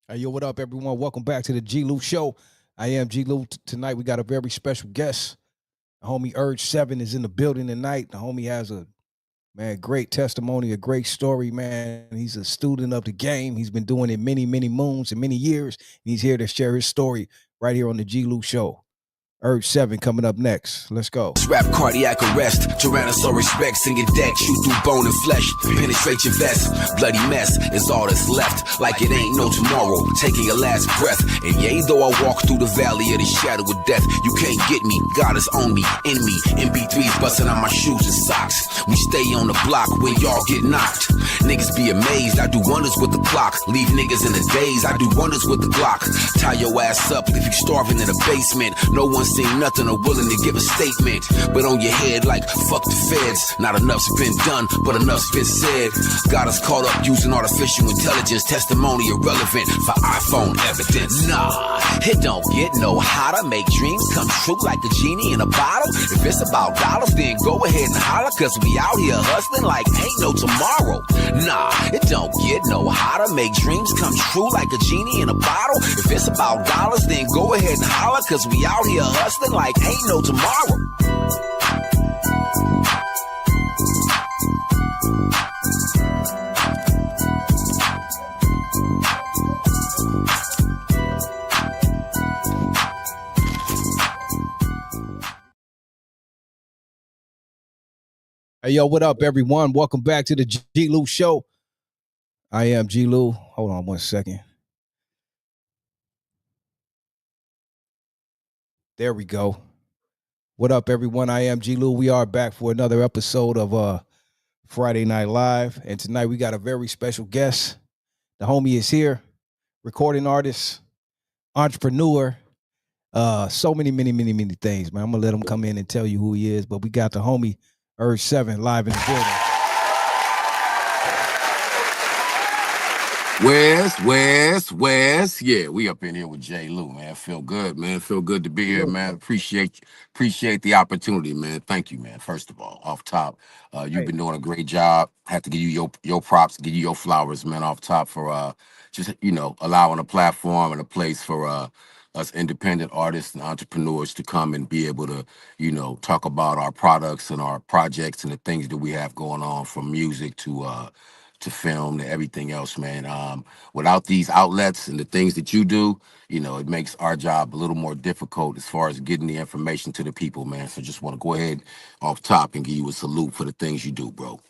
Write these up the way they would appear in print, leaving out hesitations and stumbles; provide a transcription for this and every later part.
Hey, yo, what up, everyone? Welcome back to the G-Lew Show. I am G-Lew. Tonight, we got a very special guest. The homie URG7 is in the building tonight. The homie has a, man, great testimony, a great story, man. He's a student of the game. He's been doing it many, many moons and many years. He's here to share his story right here on the G-Lew Show. URG7 coming up next. Let's go. Rap cardiac arrest, Tyrannosaurus Rex singing deck, shoot through bone and flesh, penetrate your vest, bloody mess is all that's left, like it ain't no tomorrow, taking your last breath, and yea, though I walk through the valley of the shadow of death, you can't get me, God is on me, in me, MP3s busting on my shoes and socks, we stay on the block when y'all get knocked, niggas be amazed, I do wonders with the clock, leave niggas in the daze, I do wonders with the Glock, tie your ass up if you starving in the basement, no one seen nothing or willing to give a statement, but on your head like fuck the feds. Not enough's been done, but enough's been said. Got us caught up using artificial intelligence, testimony irrelevant for iPhone evidence. Nah, it don't get no hotter. Make dreams come true like a genie in a bottle. If it's about dollars, then go ahead and holler, cause we out here hustling like ain't no tomorrow. Nah, it don't get no hotter. Make dreams come true like a genie in a bottle. If it's about dollars, then go ahead and holler, cause we out here hustling like ain't no tomorrow. Hey, yo, what up, everyone? Welcome back to the G-Lew Show. I am G-Lew. Hold on 1 second. There we go. What up, everyone? I am G-Lew. We are back for another episode of Friday Night Live. And tonight we got a very special guest. The homie is here, recording artist, entrepreneur, so many things, man. I'm going to let him come in and tell you who he is. But we got the homie URG7 live in the building. Wes. Yeah, we up in here with G-Lew, man. Feel good, man. Feel good to be here, man. Appreciate the opportunity, man. Thank you, man. First of all, off top, you've been doing a great job. Have to give you your props, give you your flowers, man. Off top for just allowing a platform and a place for us independent artists and entrepreneurs to come and be able to talk about our products and our projects and the things that we have going on, from music to film to everything else, man. Without these outlets and the things that you do, it makes our job a little more difficult as far as getting the information to the people, man. So just want to go ahead off top and give you a salute for the things you do, bro.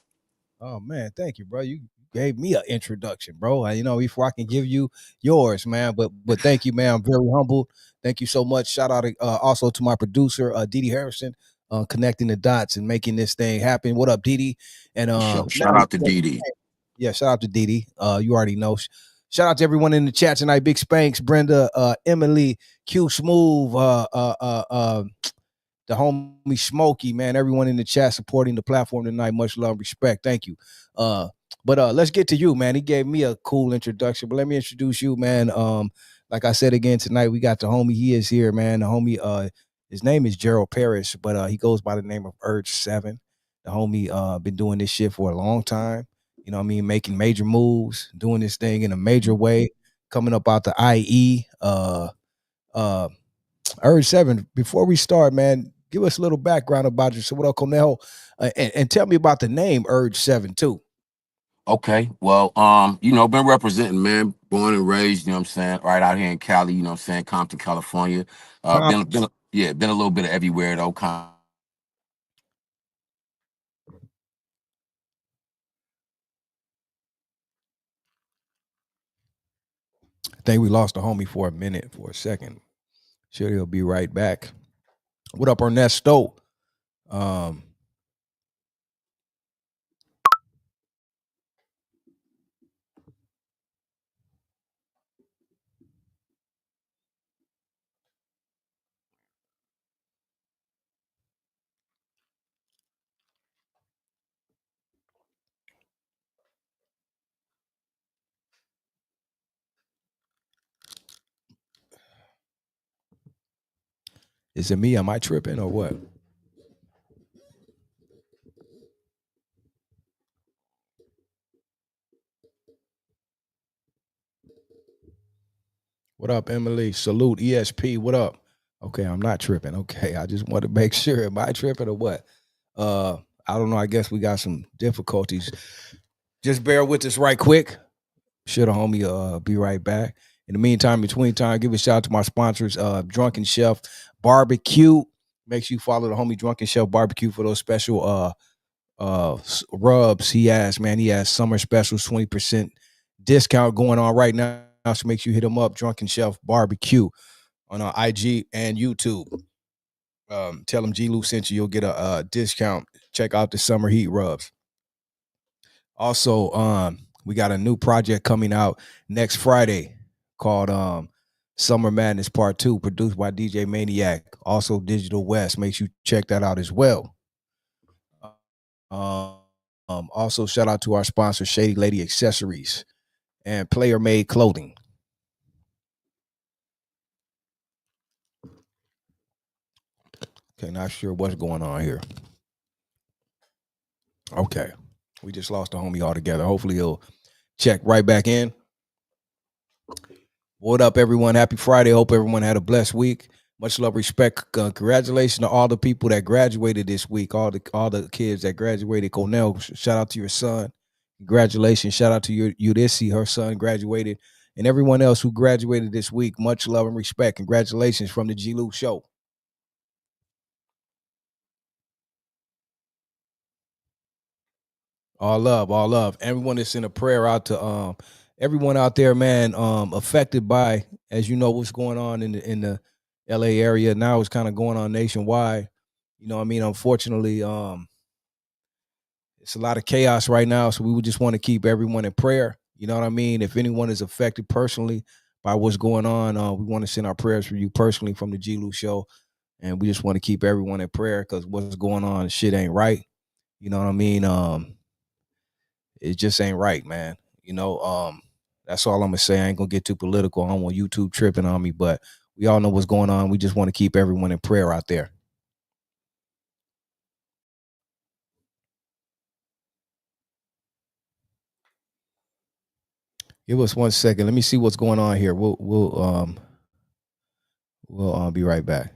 Oh, man, thank you, bro. You gave me an introduction, bro. Before I can give you yours, man. But thank you, man. I'm very humbled. Thank you so much. Shout out also to my producer, DD Hairston, connecting the dots and making this thing happen. What up, DD? And Shout out to DD. Yeah, shout out to DD. You already know. Shout out to everyone in the chat tonight. Big Spanks, Brenda, Emily, Q Smooth, the homie Smokey, man. Everyone in the chat supporting the platform tonight. Much love, respect. Thank you. But let's get to you, man. He gave me a cool introduction, but let me introduce you, man. Like I said again tonight, we got the homie. He is here, man. The homie, his name is Gerald Parrish, but he goes by the name of URG7. The homie been doing this shit for a long time. You know what I mean? Making major moves, doing this thing in a major way, coming up out the IE. URG7, before we start, man, give us a little background about yourself. What up, Cornell? And tell me about the name URG7 too. Okay, well, been representing, man, born and raised, what I'm saying, right out here in Cali, what I'm saying, Compton, California. Been a little bit of everywhere though. I think we lost the homie for a second. Sure, he'll be right back. What up, Ernesto? Is it me? Am I tripping or what? What up, Emily? Salute, ESP. What up? Okay, I'm not tripping. Okay, I just want to make sure. Am I tripping or what? I don't know. I guess we got some difficulties. Just bear with us right quick. Should a homie be right back. In the meantime, between time, give a shout out to my sponsors, Drunken Chef Barbecue. Make sure you follow the homie Drunken Chef Barbecue for those special rubs he has, man. He has summer specials, 20% discount going on right now. So make sure you hit him up, Drunken Chef Barbecue, on IG and YouTube. Tell him G-Lew sent you. You'll get a discount. Check out the summer heat rubs. Also, we got a new project coming out next Friday called Summer Madness Part 2, produced by DJ Maniac, also Digital West. Make sure you check that out as well. Also, shout out to our sponsor, Shady Lady Accessories and Player Made Clothing. Okay, not sure what's going on here. Okay, we just lost the homie altogether. Hopefully he'll check right back in. What up, everyone? Happy Friday. Hope everyone had a blessed week. Much love, respect. Congratulations to all the people that graduated this week. All the kids that graduated. Cornell, shout out to your son. Congratulations. Shout out to Udisi, her son graduated, and everyone else who graduated this week. Much love and respect. Congratulations from the G-Lew Show. All love, all love. Everyone that's in a prayer out to everyone out there, man, affected by, as you know, what's going on in the LA area. Now it's kind of going on nationwide. You know what I mean? Unfortunately, it's a lot of chaos right now. So we would just want to keep everyone in prayer. You know what I mean? If anyone is affected personally by what's going on, we want to send our prayers for you personally from the G-Lew Show. And we just want to keep everyone in prayer because what's going on, shit ain't right. You know what I mean? It just ain't right, man. You know, that's all I'm gonna say. I ain't gonna get too political. I don't want YouTube tripping on me, but we all know what's going on. We just want to keep everyone in prayer out there. Give us 1 second. Let me see what's going on here. We'll be right back.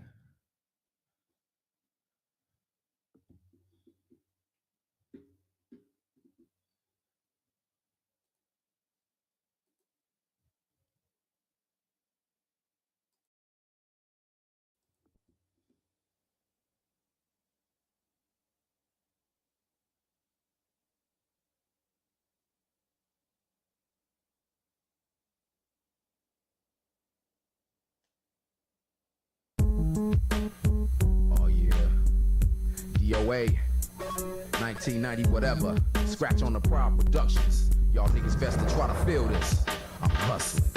Oh yeah. DOA 1990 whatever. Scratch on the Proud Productions. Y'all niggas best to try to feel this. I'm hustling.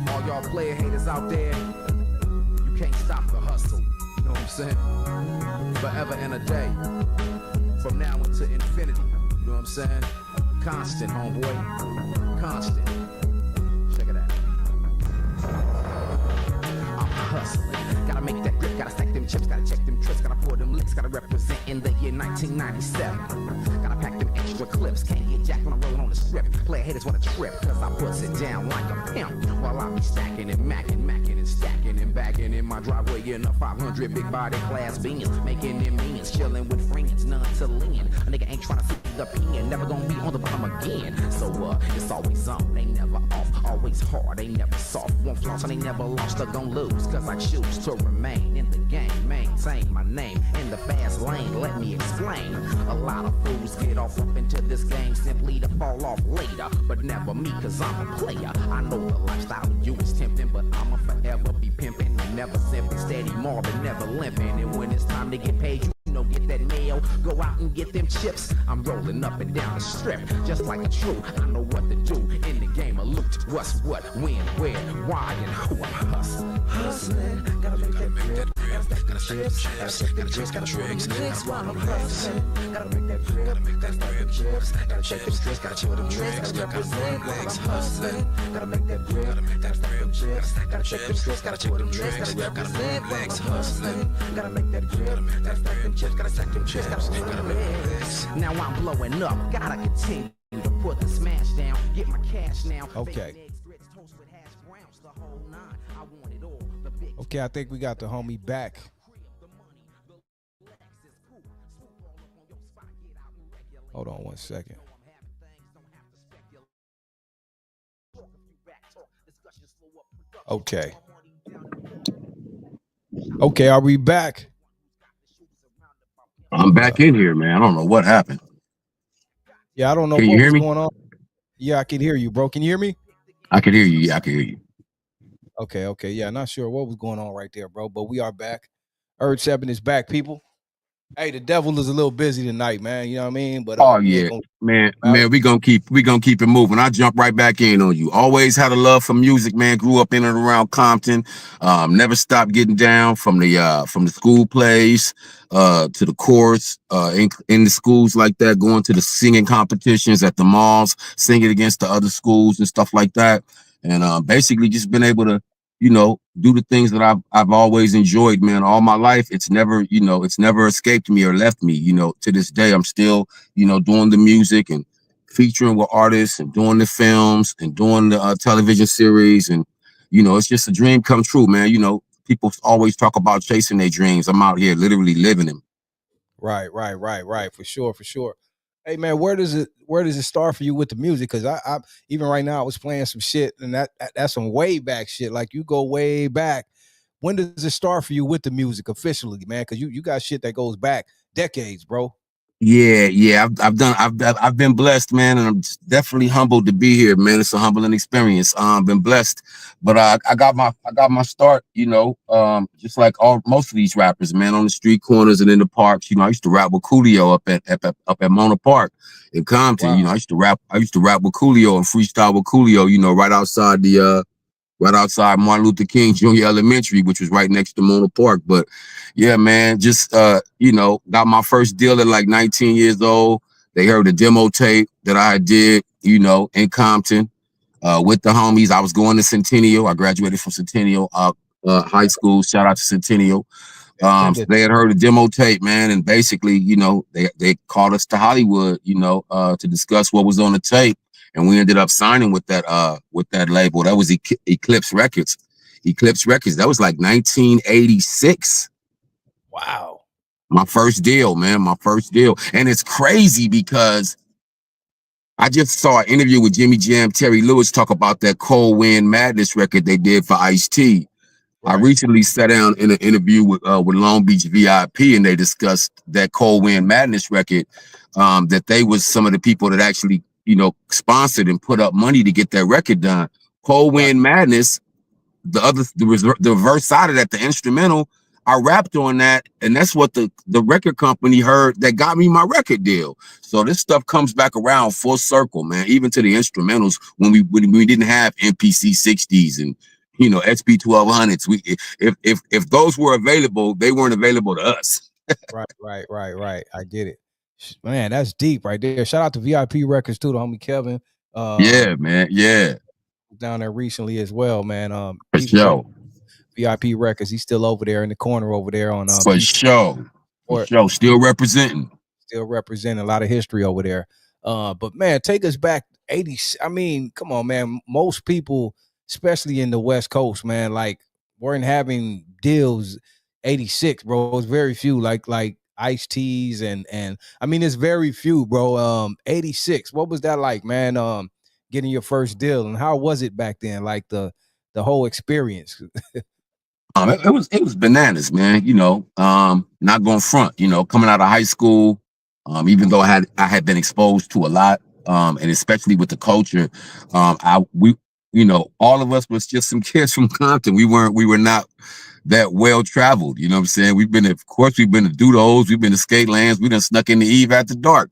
All y'all player haters out there, you can't stop the hustle. You know what I'm saying? Forever and a day. From now into infinity. You know what I'm saying? Constant, homeboy. Constant. Check it out. I'm hustling. Gotta make that grip, gotta stack them chips, gotta check them trips, gotta pour them licks, gotta represent in the year 1997. Gotta pack them extra clips, can't get jacked when I'm rolling on the script. Player haters wanna trip, cause I puts it down like a pimp. While I be stacking and macking and stacking and bagging in my driveway in a 500 big body class Benz. Making them millions, chilling with friends, none to lean. A nigga ain't tryna see the pen, never gonna be on the bottom again. So it's always on, they never off, always hard, they never soft. Won't floss and they never lost or gon' lose, cause I choose to remain in the game, maintain my name in the fast lane. Let me explain. A lot of fools get off up into this game simply to fall off later, but never me, cause I'm a player. I know the lifestyle you is tempting, but I'ma forever be pimping and never simping, steady morbid, never limping. And when it's time to get paid, you know, get that mail, go out and get them chips. I'm rolling up and down the strip, just like a true. I know what to do in the game of loot. What's what, when, where, why, and who I'm hustling. Hustling, gotta make that grip, gotta stack the chips, gotta check them tricks, gotta show them licks while I'm hustling. Gotta make that grip, gotta stack them chips, gotta check them tricks, gotta show them tricks, gotta represent while I'm hustling. Gotta make that grip, gotta stack them chips, gotta check them tricks, gotta show them tricks, gotta represent while I'm hustling. Gotta make that grip, gotta stack them chips, gotta stack them chips, gotta make that licks. Now I'm blowing up, gotta continue Okay. Okay, I think we got the homie back. Hold on one second. Okay. Okay, are we back? I'm back in here, man. I don't know what happened. Yeah, I don't know Can you what hear was me? going on. Yeah, I can hear you, bro. Can you hear me? I can hear you. Yeah, I can hear you. Okay, okay. Yeah, not sure what was going on right there, bro, but we are back. URG7 is back, people. Hey, the devil is a little busy tonight, man. You know what I mean? But Oh we ain't yeah, gonna about it. man, we gonna keep it moving. I jump right back in on you. Always had a love for music, man. Grew up in and around Compton. Never stopped getting down from the school plays to the chorus in the schools like that, going to the singing competitions at the malls, singing against the other schools and stuff like that. And basically just been able to, do the things that I've always enjoyed, man, all my life. It's never escaped me or left me. To this day, I'm still doing the music and featuring with artists and doing the films and doing the television series. And, it's just a dream come true, man. People always talk about chasing their dreams. I'm out here literally living them. Right. For sure, for sure. Hey man, where does it start for you with the music? Because I even right now I was playing some shit and that's some way back shit. Like you go way back. When does it start for you with the music officially, man? Because you got shit that goes back decades, bro. Yeah. I've been blessed, man, and I'm definitely humbled to be here, man. It's a humbling experience. Been blessed, but I got my start, just like all most of these rappers, man, on the street corners and in the parks. I used to rap with Coolio up at Mona Park in Compton. Wow. I used to rap with Coolio and freestyle with Coolio, right outside Martin Luther King Jr. Elementary, which was right next to Mona Park. But yeah, man, just got my first deal at like 19 years old. They heard a demo tape that I did, in Compton, with the homies. I was going to Centennial. I graduated from Centennial High School. Shout out to Centennial. So they had heard a demo tape, man, and basically, they called us to Hollywood, to discuss what was on the tape, and we ended up signing with that label. That was Eclipse Records. Eclipse Records. That was like 1986. Wow. My first deal, man. My first deal, and it's crazy because I just saw an interview with Jimmy Jam, Terry Lewis talk about that Cold Wind Madness record they did for Ice-T. I Right. recently sat down in an interview with Long Beach VIP, and they discussed that Cold Wind Madness record. That they was some of the people that actually, sponsored and put up money to get that record done. Cold Right. Wind Madness, the reverse side of that, the instrumental. I rapped on that, and that's what the record company heard that got me my record deal. So this stuff comes back around full circle, man. Even to the instrumentals when we didn't have MPC 60s and SP 1200s. If those were available, they weren't available to us. Right. I get it. Man, that's deep right there. Shout out to VIP Records too, the homie Kevin. Yeah, man. Yeah, Down there recently as well, man. for People go sure. VIP Records. He's still over there in the corner over there on For Peace sure. For Court. sure. Still representing. Still representing a lot of history over there. But man, take us back 80. I mean, come on, man. Most people, especially in the West Coast, man, like weren't having deals 86, bro. It's very few, like Ice Teas and I mean it's very few, bro. 86. What was that like, man? Getting your first deal and how was it back then? Like the whole experience. It was bananas, man. Not going front. Coming out of high school, even though I had been exposed to a lot, and especially with the culture, all of us was just some kids from Compton. We were not that well traveled. You know what I'm saying? Of course, we've been to Doodles, we've been to skate lands, we done snuck in the Eve after dark,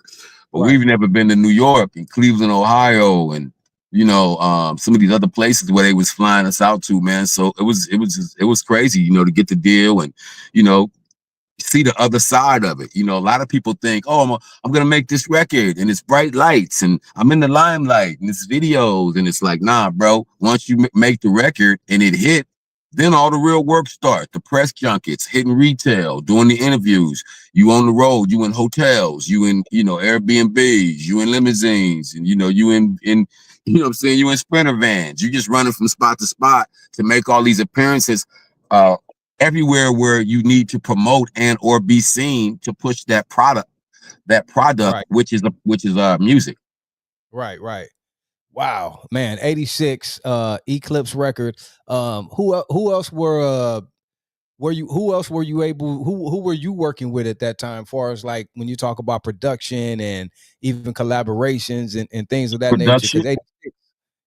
but Right. we've never been to New York and Cleveland, Ohio, and some of these other places where they was flying us out to, man. So it was crazy, to get the deal and you know see the other side of it. A lot of people think, oh, I'm gonna make this record and it's bright lights and I'm in the limelight and it's videos, and it's like, nah, bro. Once you make the record and it hit, Then all the real work starts, the press junkets, hitting retail, doing the interviews. You on the road, you in hotels, you in, Airbnbs, you in limousines, and you in you know what I'm saying, you in sprinter vans. You just running from spot to spot to make all these appearances everywhere where you need to promote and or be seen to push that product, Right. which is music. Right. Wow, man, 86 Eclipse record. Who else were you able who were you working with at that time, far as like when you talk about production and even collaborations and things of that nature? Because Production. 86,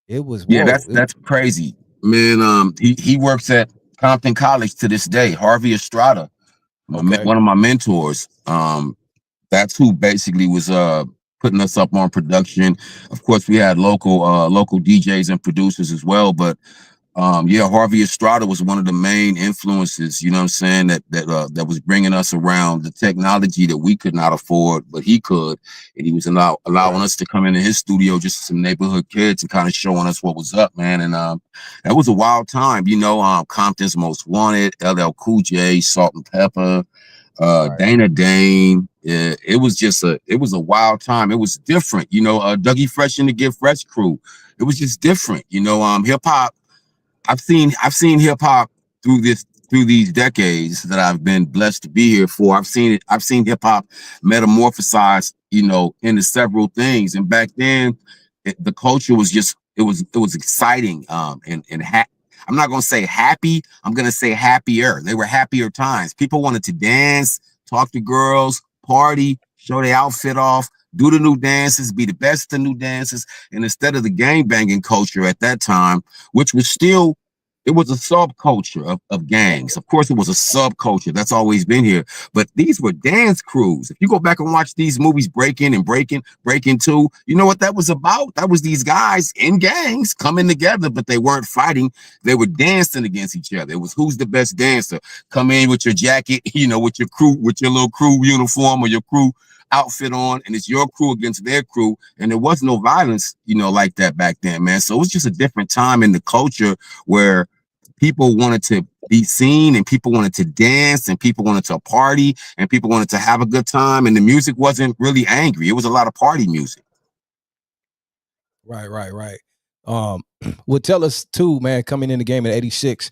it was Yeah, whoa. that's crazy, man. He works at Compton College to this day. Harvey Estrada, Okay. one of my mentors. That's who basically was putting us up on production. Of course, we had local DJs and producers as well, but yeah, Harvey Estrada was one of the main influences, you know what I'm saying, that was bringing us around the technology that we could not afford, but he could. And he was allowing Right. us to come into his studio, just some neighborhood kids, and kind of showing us what was up, man. And that was a wild time, Compton's Most Wanted, LL Cool J, Salt and Pepper, Right. Dana Dane. It was a wild time. It was different, Dougie Fresh and the Get Fresh crew. It was just different, hip hop. I've seen hip hop through these decades that I've been blessed to be here for. I've seen hip hop metamorphosize, into several things. And back then, the culture was just it was exciting. I'm not gonna say happy. I'm gonna say happier. They were happier times. People wanted to dance, talk to girls, party, show their outfit off, do the new dances, be the best of the new dances. And instead of the gang banging culture at that time, which was still, it was a subculture of gangs. Of course, it was a subculture that's always been here. But these were dance crews. If you go back and watch these movies, Breaking Two, you know what that was about? That was these guys in gangs coming together, but they weren't fighting. They were dancing against each other. It was who's the best dancer. Come in with your jacket, with your crew, with your little crew uniform or your crew outfit on, and it's your crew against their crew. And there was no violence, like that back then, man. So it was just a different time in the culture where people wanted to be seen and people wanted to dance and people wanted to party and people wanted to have a good time. And the music wasn't really angry. It was a lot of party music. Right. Well, tell us too, man, coming in the game at 86,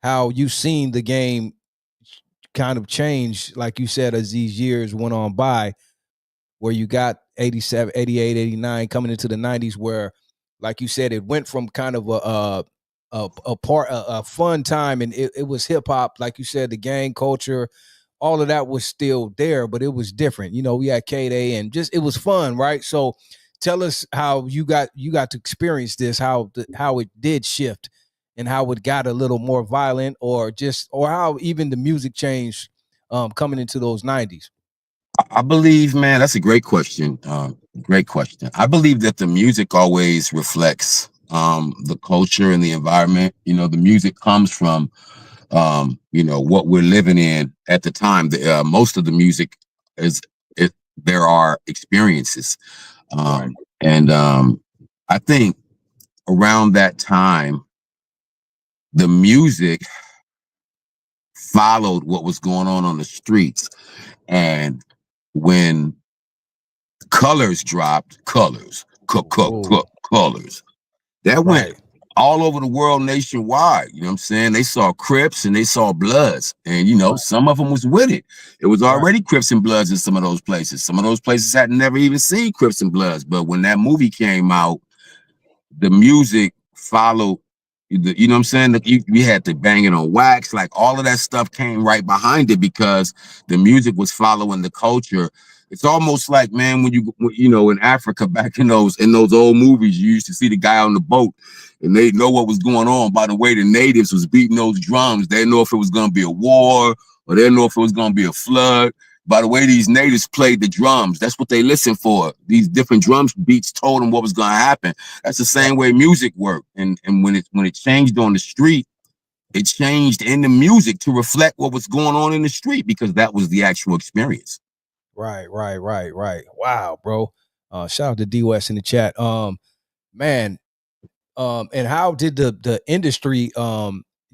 how you seen the game kind of change, like you said, as these years went on by, where you got 87, 88, 89 coming into the 90s, where, like you said, it went from kind of a fun time, and it was hip hop, like you said, the gang culture, all of that was still there, but it was different. We had K-Day and just it was fun, right? So tell us how you got to experience this, how it did shift and how it got a little more violent, or how even the music changed coming into those 90s. I believe, man, that's a great question. Great question. I believe that the music always reflects the culture and the environment. The music comes from what we're living in at the time. Most of the music is it. There are experiences, Right. and I think around that time, the music followed what was going on the streets, and when colors dropped, colors. That went Right. all over the world nationwide. You know what I'm saying? They saw Crips and they saw Bloods. And, Right. some of them was with it. It was Right. already Crips and Bloods in some of those places. Some of those places had never even seen Crips and Bloods. But when that movie came out, the music followed. You know what I'm saying? We had to bang it on wax, like all of that stuff came right behind it because the music was following the culture. It's almost like, man, when in Africa back in those old movies, you used to see the guy on the boat, and they know what was going on by the way the natives was beating those drums. They know if it was going to be a war or they know if it was going to be a flood. By the way these natives played the drums, that's what they listened for. These different drums beats told them what was going to happen. That's the same way music worked. And when it changed on the street, it changed in the music to reflect what was going on in the street because that was the actual experience. Right. Wow, bro. Shout out to D West in the chat. Man, and how did the industry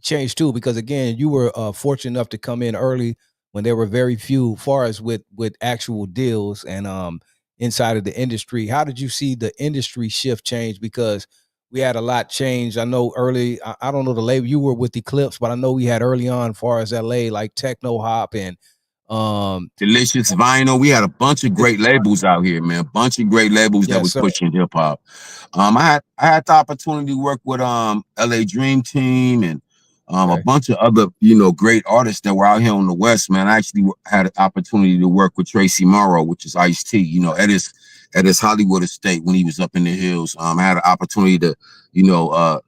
changed too, because again, you were fortunate enough to come in early when there were very few, far as with actual deals and inside of the industry. How did you see the industry shift change? Because we had a lot change. I know early. I don't know the label you were with Eclipse, but I know we had early on, far as LA, like Techno Hop and Delicious Vinyl. We had a bunch of great labels out here, man. A bunch of great labels that yes, was sir. pushing hip hop. I had the opportunity to work with LA Dream Team and a Okay. bunch of other great artists that were out here on the West, man. I actually had an opportunity to work with Tracy Morrow, which is Ice-T, at his Hollywood estate when he was up in the hills. I had an opportunity to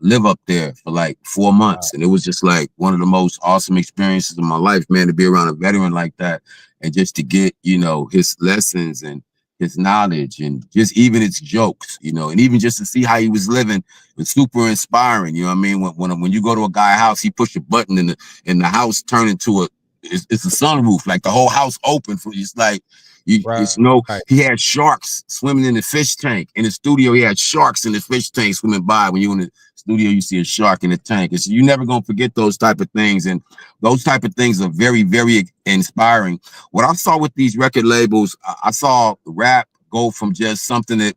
live up there for like 4 months, Wow. and it was just like one of the most awesome experiences of my life, man, to be around a veteran like that and just to get his lessons and his knowledge and just even his jokes, and even just to see how he was living was super inspiring. You know what I mean? When you go to a guy's house, he push a button and the house turn into it's a sunroof, like the whole house open for it's like Right. he had sharks swimming in the fish tank. In the studio, he had sharks in the fish tank swimming by. When you're in the studio, you see a shark in the tank. It's you're never gonna forget those type of things, and those type of things are very, very inspiring. What I saw with these record labels, I saw rap go from just something that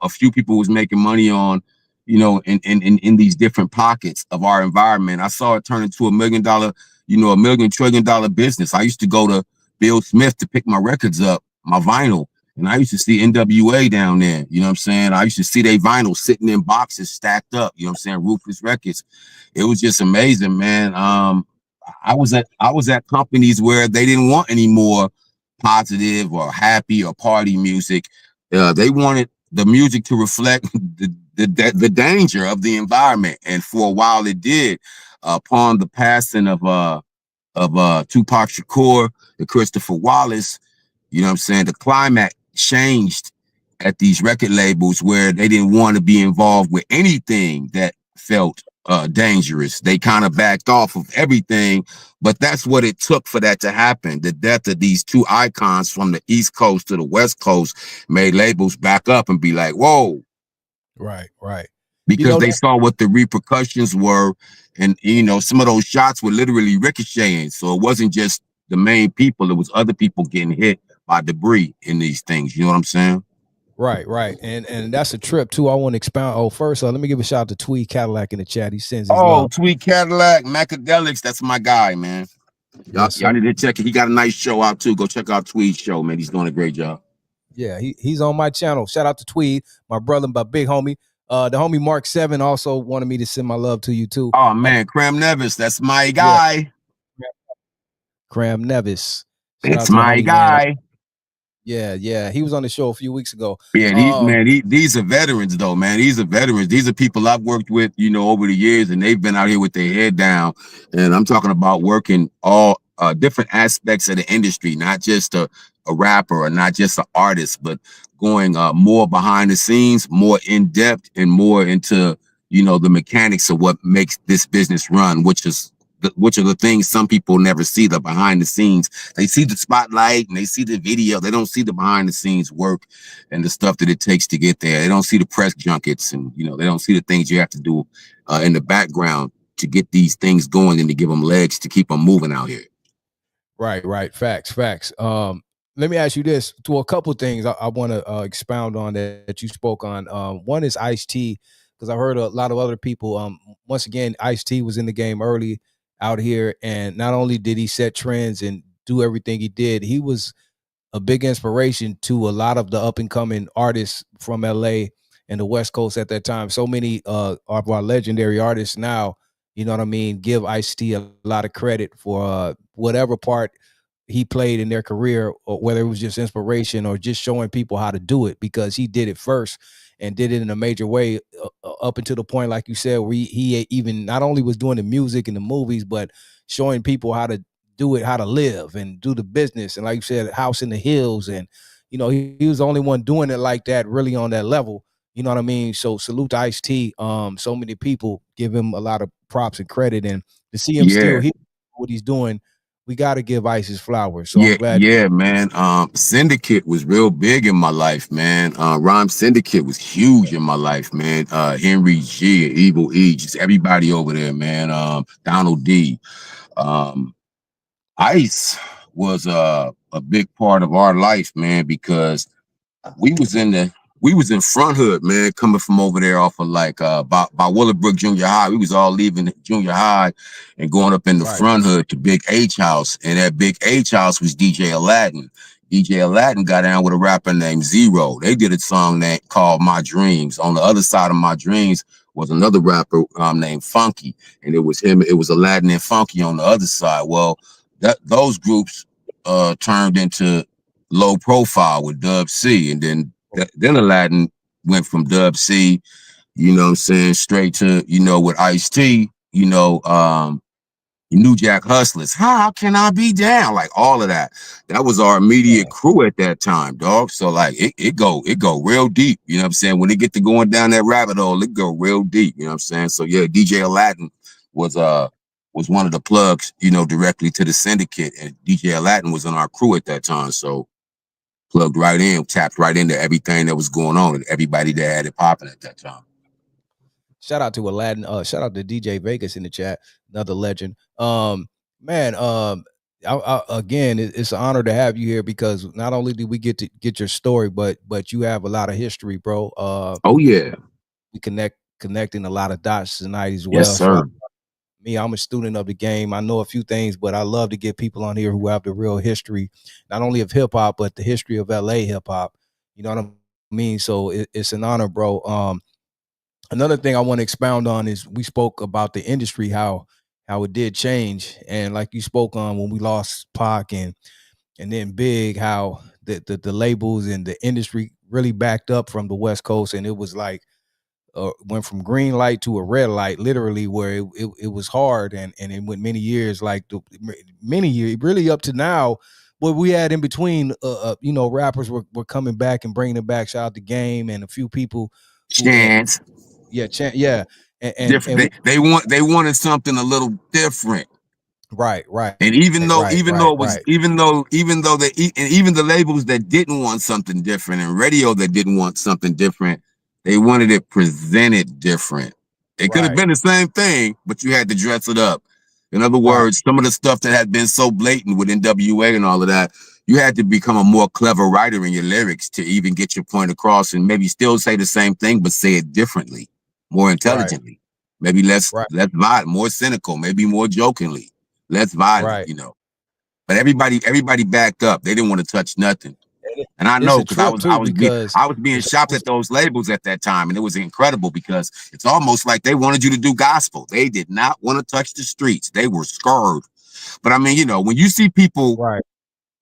a few people was making money on, in these different pockets of our environment. I saw it turn into $1 million, $1 million trillion business. I used to go to Bill Smith to pick my records up, my vinyl. And I used to see NWA down there. You know what I'm saying? I used to see their vinyl sitting in boxes stacked up. You know what I'm saying? Ruthless Records. It was just amazing, man. I was at companies where they didn't want any more positive or happy or party music. They wanted the music to reflect the danger of the environment. And for a while it did. Upon the passing of Tupac Shakur and Christopher Wallace, you know what I'm saying? The climate changed at these record labels where they didn't want to be involved with anything that felt dangerous. They kind of backed off of everything, but that's what it took for that to happen. The death of these two icons from the East Coast to the West Coast made labels back up and be like, whoa, Right. You because know they that. saw what the repercussions were. And, some of those shots were literally ricocheting. So it wasn't just the main people, it was other people getting hit by debris in these things. You know what I'm saying? Right. And that's a trip too. I want to expound. Oh, first, let me give a shout out to Tweed Cadillac in the chat. He sends his Oh, love. Tweet Cadillac, Macadelics, that's my guy, man. Y'all, Yes, sir. y'all need to check it. He got a nice show out too. Go check out Tweet's show, man. He's doing a great job. Yeah, he's on my channel. Shout out to Tweed, my brother, my big homie. The homie Mark 7 also wanted me to send my love to you too. Oh man, Cram Nevis, that's my Yeah, guy. Cram Nevis. Shout It's out to the my homie, man. guy. Yeah. He was on the show a few weeks ago. Yeah, these are veterans though, man. These are veterans. These are people I've worked with, over the years, and they've been out here with their head down. And I'm talking about working all different aspects of the industry, not just a rapper or not just an artist, but going more behind the scenes, more in depth, and more into the mechanics of what makes this business run, which are the things some people never see, the behind the scenes. They see the spotlight and they see the video. They don't see the behind the scenes work and the stuff that it takes to get there. They don't see the press junkets and, they don't see the things you have to do in the background to get these things going and to give them legs to keep them moving out here. Right. Facts. Let me ask you this to a couple things I want to expound on that you spoke on. One is Ice-T, because I heard a lot of other people. Once again, Ice-T was in the game early out here, and not only did he set trends and do everything he did, he was a big inspiration to a lot of the up and coming artists from LA and the West Coast at that time. So many of our legendary artists now, you know what I mean, give Ice-T a lot of credit for whatever part he played in their career, or whether it was just inspiration or just showing people how to do it, because he did it first and did it in a major way, up until the point, like you said, where he even not only was doing the music and the movies, but showing people how to do it, how to live and do the business. And like you said, house in the hills. And, he was the only one doing it like that, really on that level. You know what I mean? So salute to Ice-T. So many people give him a lot of props and credit, and to see him still Yeah. here, what he's doing, we got to give Ice his flowers. So I'm Yeah, glad. yeah, man. Syndicate was real big in my life, man. Rhyme Syndicate was huge in my life, man. Henry G, Evil E, just everybody over there, man. Donald D. Um, Ice was a big part of our life, man, because we was in the we was in Front Hood, man, coming from over there off of like by Willowbrook Junior High. We was all leaving junior high and going up in the Right. Front Hood to Big H House. And that Big H House was DJ Aladdin. DJ Aladdin got down with a rapper named Zero. They did a song that called My Dreams. On the other side of My Dreams was another rapper named Funky. And it was him, it was Aladdin and Funky on the other side. Well, those groups turned into Low Profile with Dub C, and then Aladdin went from Dub C, you know what I'm saying, straight to, you know, with Ice-T, you know, New Jack Hustlers. How can I be down? Like all of that. That was our immediate crew at that time, dog. So like it go real deep. You know what I'm saying? When they get to going down that rabbit hole, it go real deep. You know what I'm saying? So yeah, DJ Aladdin was one of the plugs, you know, directly to the syndicate. And DJ Aladdin was on our crew at that time. So plugged right in, tapped right into everything that was going on and everybody that had it popping at that time. Shout out to Aladdin. Shout out to DJ Vegas in the chat, another legend. Man, again, it's an honor to have you here because not only did we get to get your story, but you have a lot of history, bro. Oh yeah, we connecting a lot of dots tonight as yes well. sir. So I'm a student of the game. I know a few things, but I love to get people on here who have the real history, not only of hip hop, but the history of LA hip hop. You know what I mean? So it's an honor, bro. Another thing I want to expound on is we spoke about the industry, how it did change, and like you spoke on when we lost Pac and then Big, how the labels and the industry really backed up from the West Coast, and it was like went from green light to a red light, literally, where it was hard, and it went many years, like many years, really up to now. What we had in between, you know, rappers were coming back and bringing it back. Shout out the Game and a few people who Chance. yeah, Different. and They wanted something a little different. right, And even though right, it was right, even though they and even the labels that didn't want something different and radio that didn't want something different, they wanted it presented different. It could have right, been the same thing, but you had to dress it up. In other right, words, some of the stuff that had been so blatant with NWA and all of that, you had to become a more clever writer in your lyrics to even get your point across and maybe still say the same thing, but say it differently, more right, intelligently, maybe less right, violent, more cynical, maybe more jokingly, less violent, right. you know. But everybody backed up. They didn't want to touch nothing. And I It's know a because trip too because I was being it's shopped almost, at those labels at that time, and it was incredible because it's almost like they wanted you to do gospel. They did not want to touch the streets. They were scared. But I mean, you know, when you see people, right,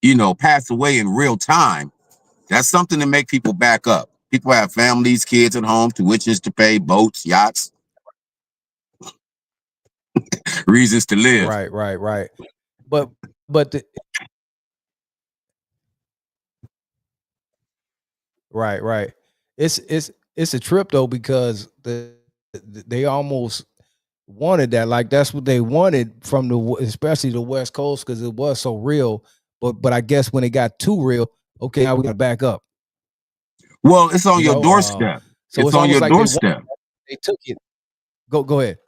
you know, pass away in real time, that's something to make people back up. People have families, kids at home, tuitions to pay, boats, yachts, reasons to live. right. But the, right. It's a trip though because they almost wanted that, like that's what they wanted from especially the West Coast because it was so real. But I guess when it got too real, okay, now we got to back up. Well, it's on You your know, doorstep. so It's it's on almost your like doorstep. they took it. Go ahead.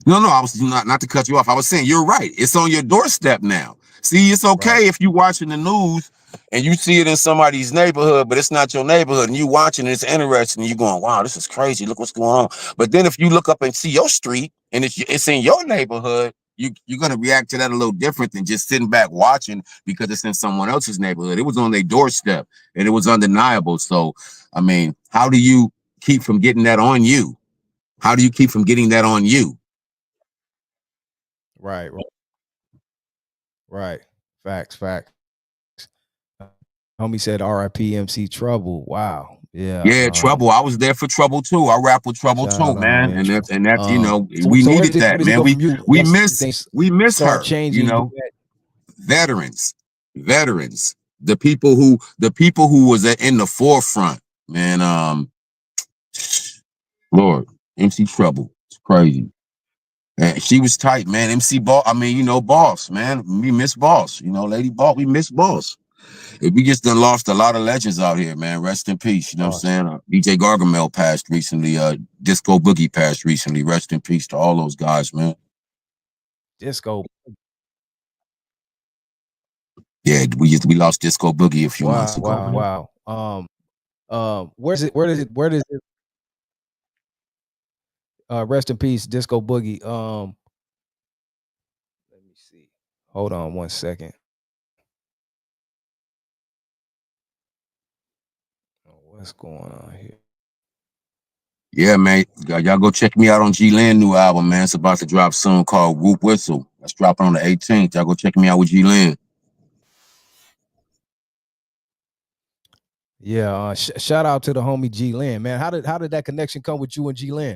No, I was not to cut you off. I was saying you're right. It's on your doorstep now. See, it's Right, okay if you watching the news and you see it in somebody's neighborhood, but it's not your neighborhood, and you watching it, it's interesting, and you going, "Wow, this is crazy. Look what's going on." But then if you look up and see your street and it's in your neighborhood, you're gonna react to that a little different than just sitting back watching because it's in someone else's neighborhood. It was on their doorstep and it was undeniable. So, I mean, how do you keep from getting that on you? How do you keep from getting that on you? right. Right. Facts. Homie said R.I.P. MC Trouble. Wow. Yeah. Yeah, Trouble. I was there for Trouble too. I rap with Trouble Shout too, out to man. homie And intro. that's you know, So we so needed that, where does it man. go from you? We Once miss things her, start you changing, know. Veterans. The people who was in the forefront, man. Lord, MC Trouble. It's crazy. And she was tight, man. MC Boss, I mean, Boss, man. We miss Boss, Lady Boss, we miss Boss. We just done lost a lot of legends out here, man. Rest in peace. You know what I'm saying? DJ Gargamel passed recently. Disco Boogie passed recently. Rest in peace to all those guys, man. Disco. Yeah, we lost Disco Boogie a few months ago. Wow. Where does it rest in peace, Disco Boogie. Let me see. Hold on 1 second. What's going on here? Yeah, man. Y'all go check me out on G-Lew new album, man. It's about to drop soon called Whoop Whistle. That's dropping on the 18th. Y'all go check me out with G-Lew. Yeah, shout out to the homie G-Lew, man. How did that connection come with you and G-Lew?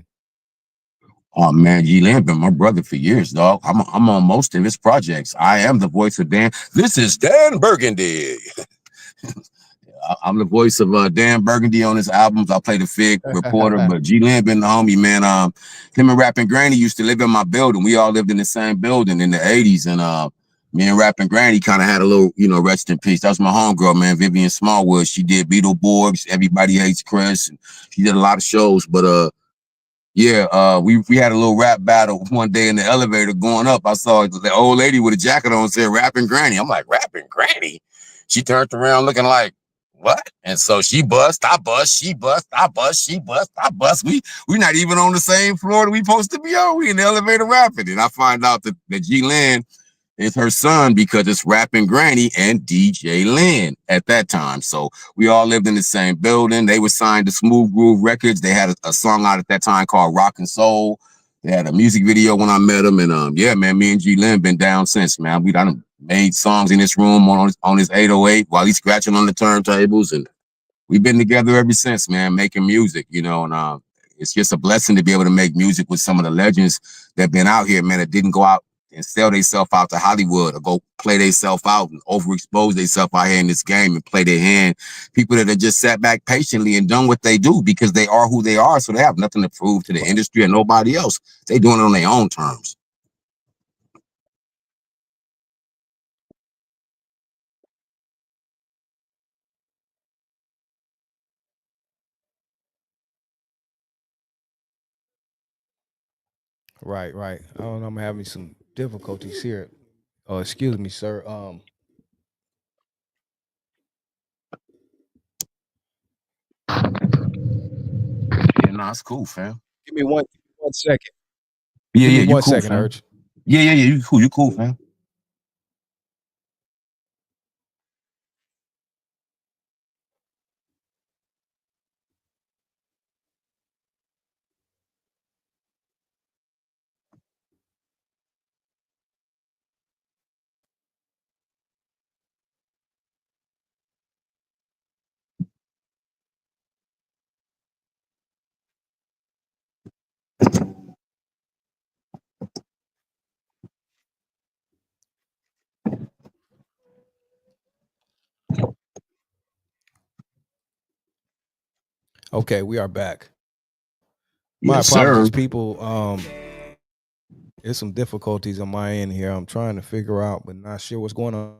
Oh man, G-Lew been my brother for years, dog. I'm on most of his projects. I am the voice of Dan. This is Dan Burgundy. I'm the voice of Dan Burgundy on his albums. I play the Fig reporter, but G-Lew been the homie, man. Him and Rapping Granny used to live in my building. We all lived in the same building in the 80s, and me and Rapping Granny kind of had a little, rest in peace. That was my homegirl, man, Vivian Smallwood. She did Beetleborgs, Everybody Hates Chris, and she did a lot of shows, but yeah, we had a little rap battle one day in the elevator going up. I saw the old lady with a jacket on said Rapping Granny. I'm like, Rapping Granny? She turned around looking like, what? And so she bust, I bust, she bust, I bust, she bust, I bust. We not even on the same floor that we supposed to be on. We in the elevator rapping. And I find out that G-Lew is her son because it's Rapping Granny and DJ Lynn at that time. So we all lived in the same building. They were signed to Smooth Groove Records. They had a song out at that time called Rock and Soul. They had a music video when I met them. And yeah, man, me and G-Lew been down since, man. We done made songs in this room on his 808 while he's scratching on the turntables. And we've been together ever since, man, making music, and it's just a blessing to be able to make music with some of the legends that been out here, man, that didn't go out and sell themselves out to Hollywood or go play themselves out and overexpose themselves out here in this game and play their hand. People that have just sat back patiently and done what they do because they are who they are. So they have nothing to prove to the industry or nobody else. They doing it on their own terms. Right. I don't know. I'm having some difficulties here. Oh, excuse me, sir. Yeah, no, it's cool, fam. Give me one second. Yeah, Give me you 1 cool, second, fam. Urge. Yeah, you cool, fam. Okay, we are back. My Yes, apologies, sir. people. There's some difficulties on my end here. I'm trying to figure out, but not sure what's going on.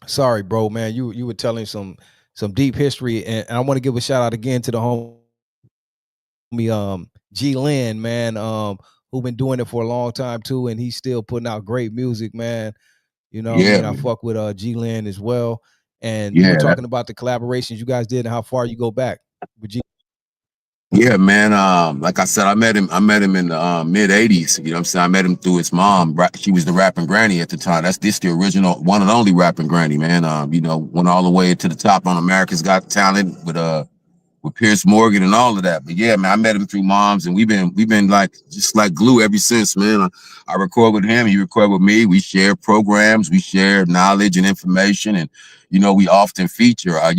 Sorry, bro, man. You were telling some deep history, and I want to give a shout out again to the homie G-Lew, man, who been doing it for a long time too, and he's still putting out great music, man. You know what I mean? I fuck with G-Lew as well. And you were talking about the collaborations you guys did and how far you go back with G. Yeah, man. Like I said, I met him in the mid 80s. You know what I'm saying? I met him through his mom. She was the Rapping Granny at the time. That's the original one and only Rapping Granny, man. Went all the way to the top on America's Got Talent with Pierce Morgan and all of that. But yeah, man, I met him through moms, and we've been like just like glue ever since, man. I record with him, he record with me. We share programs, we share knowledge and information, and we often feature. Right.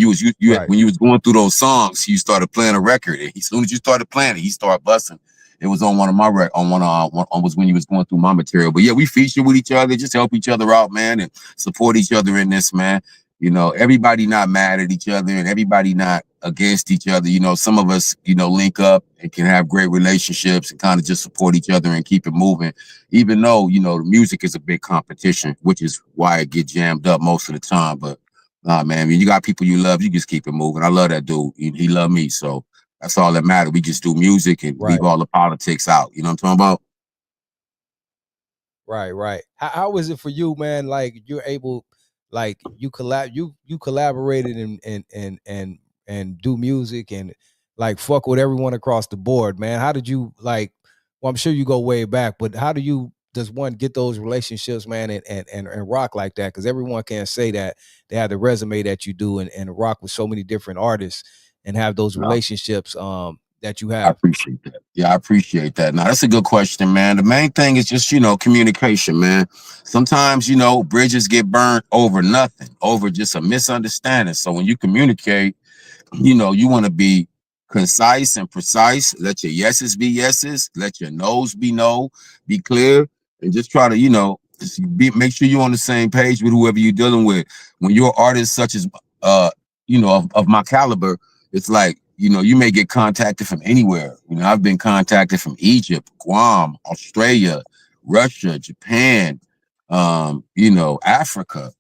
When you was going through those songs, you started playing a record. And as soon as you started playing it, he started busting. It was on one of my was when you was going through my material. But yeah, we feature with each other, just help each other out, man, and support each other in this, man. Everybody not mad at each other, and everybody not against each other. You know, some of us, you know, link up and can have great relationships and kind of just support each other and keep it moving, even though, you know, the music is a big competition, which is why it get jammed up most of the time. But nah, man, I mean, you got people you love, you just keep it moving. I love that dude. He loved me. So that's all that matters. We just do music and Right. leave all the politics out. You know what I'm talking about? Right. How is it for you, man? Like you're able, like you collaborated and do music and like fuck with everyone across the board, man. How did you like? Well, I'm sure you go way back, but how does one get those relationships, man, and rock like that? Because everyone can't say that they have the resume that you do and rock with so many different artists and have those No, relationships that you I have. appreciate that. Yeah, I appreciate that. Now, that's a good question, man. The main thing is just, you know, communication, man. Sometimes, you know, bridges get burned over nothing, over just a misunderstanding. So when you communicate, you know, you want to be concise and precise. Let your yeses be yeses. Let your no's be no. Be clear and just try to, you know, make sure you're on the same page with whoever you're dealing with. When you're artists such as, you know, of my caliber, it's like, you know, you may get contacted from anywhere. You know, I've been contacted from Egypt, Guam, Australia, Russia, Japan, you know, Africa,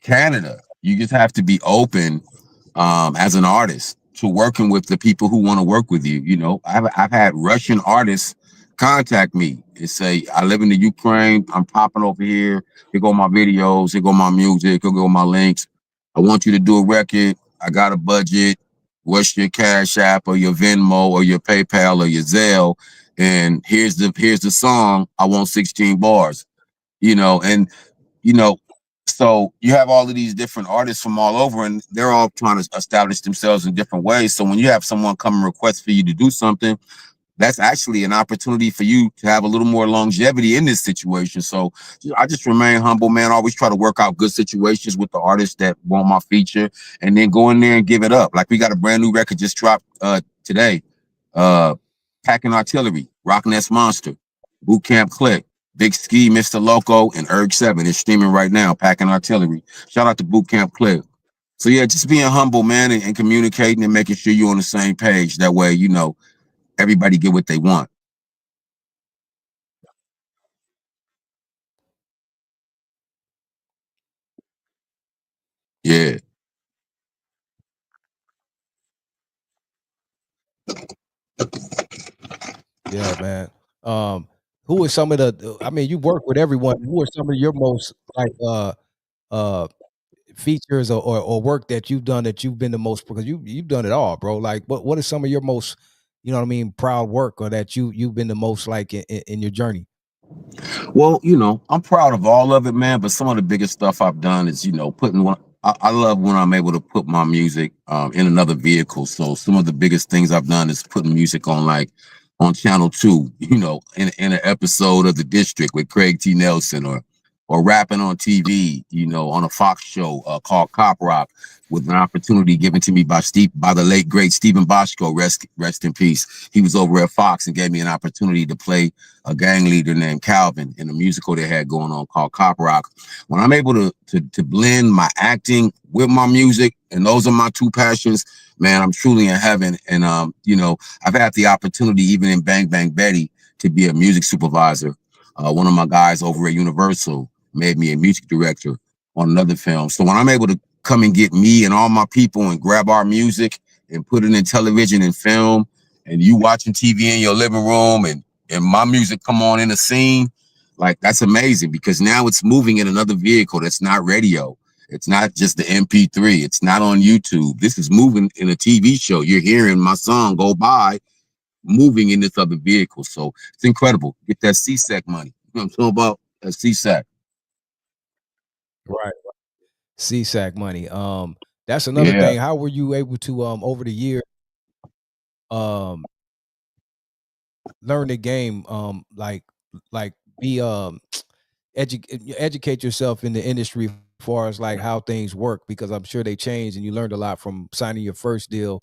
Canada. You just have to be open as an artist to working with the people who want to work with you. You know, I've had Russian artists contact me and say, I live in the Ukraine, I'm popping over here. Here go my videos, here go my music, here go my links. I want you to do a record. I got a budget. What's your Cash App or your Venmo or your PayPal or your Zelle? And here's the song. I want 16 bars. You know, and you know, so you have all of these different artists from all over, and they're all trying to establish themselves in different ways. So when you have someone come and request for you to do something, that's actually an opportunity for you to have a little more longevity in this situation. So I just remain humble, man. I always try to work out good situations with the artists that want my feature, and then go in there and give it up. Like we got a brand new record just dropped today. Uh Packing Artillery, Rockin' S Monster, Boot Camp Click, Big Ski, Mr. Loco, and URG7 is streaming right now. Packing Artillery. Shout out to Boot Camp Click. So yeah, just being humble, man, and communicating and making sure you're on the same page. That way, you know, everybody get what they want. Yeah. Yeah, man. Who are some of the I mean, you work with everyone. Who are some of your most like uh features or work that you've done that you've been the most because you've done it all, bro. Like what are some of your most, you know what I mean, proud work or that you've been the most like in your journey? Well, you know, I'm proud of all of it, man. But some of the biggest stuff I've done is, you know, putting one. I love when I'm able to put my music in another vehicle. So some of the biggest things I've done is putting music on, like on Channel 2, you know, in an episode of The District with Craig T. Nelson, or rapping on TV, you know, on a Fox show called Cop Rock, with an opportunity given to me by the late great Stephen Boschko, rest in peace. He was over at Fox and gave me an opportunity to play a gang leader named Calvin in a musical they had going on called Cop Rock. When I'm able to blend my acting with my music, and those are my two passions, man, I'm truly in heaven. And you know, I've had the opportunity even in Bang Bang Betty to be a music supervisor. One of my guys over at Universal made me a music director on another film. So when I'm able to come and get me and all my people and grab our music and put it in television and film, and you watching TV in your living room, and my music come on in a scene, like that's amazing because now it's moving in another vehicle that's not radio. It's not just the MP3. It's not on YouTube. This is moving in a TV show. You're hearing my song go by, moving in this other vehicle. So it's incredible. Get that CSAC money. You know what I'm talking about? That CSAC. Right. CSAC money. That's another Yeah. thing. How were you able to over the year um learn the game like be educate yourself in the industry as far as like how things work because I'm sure they changed and you learned a lot from signing your first deal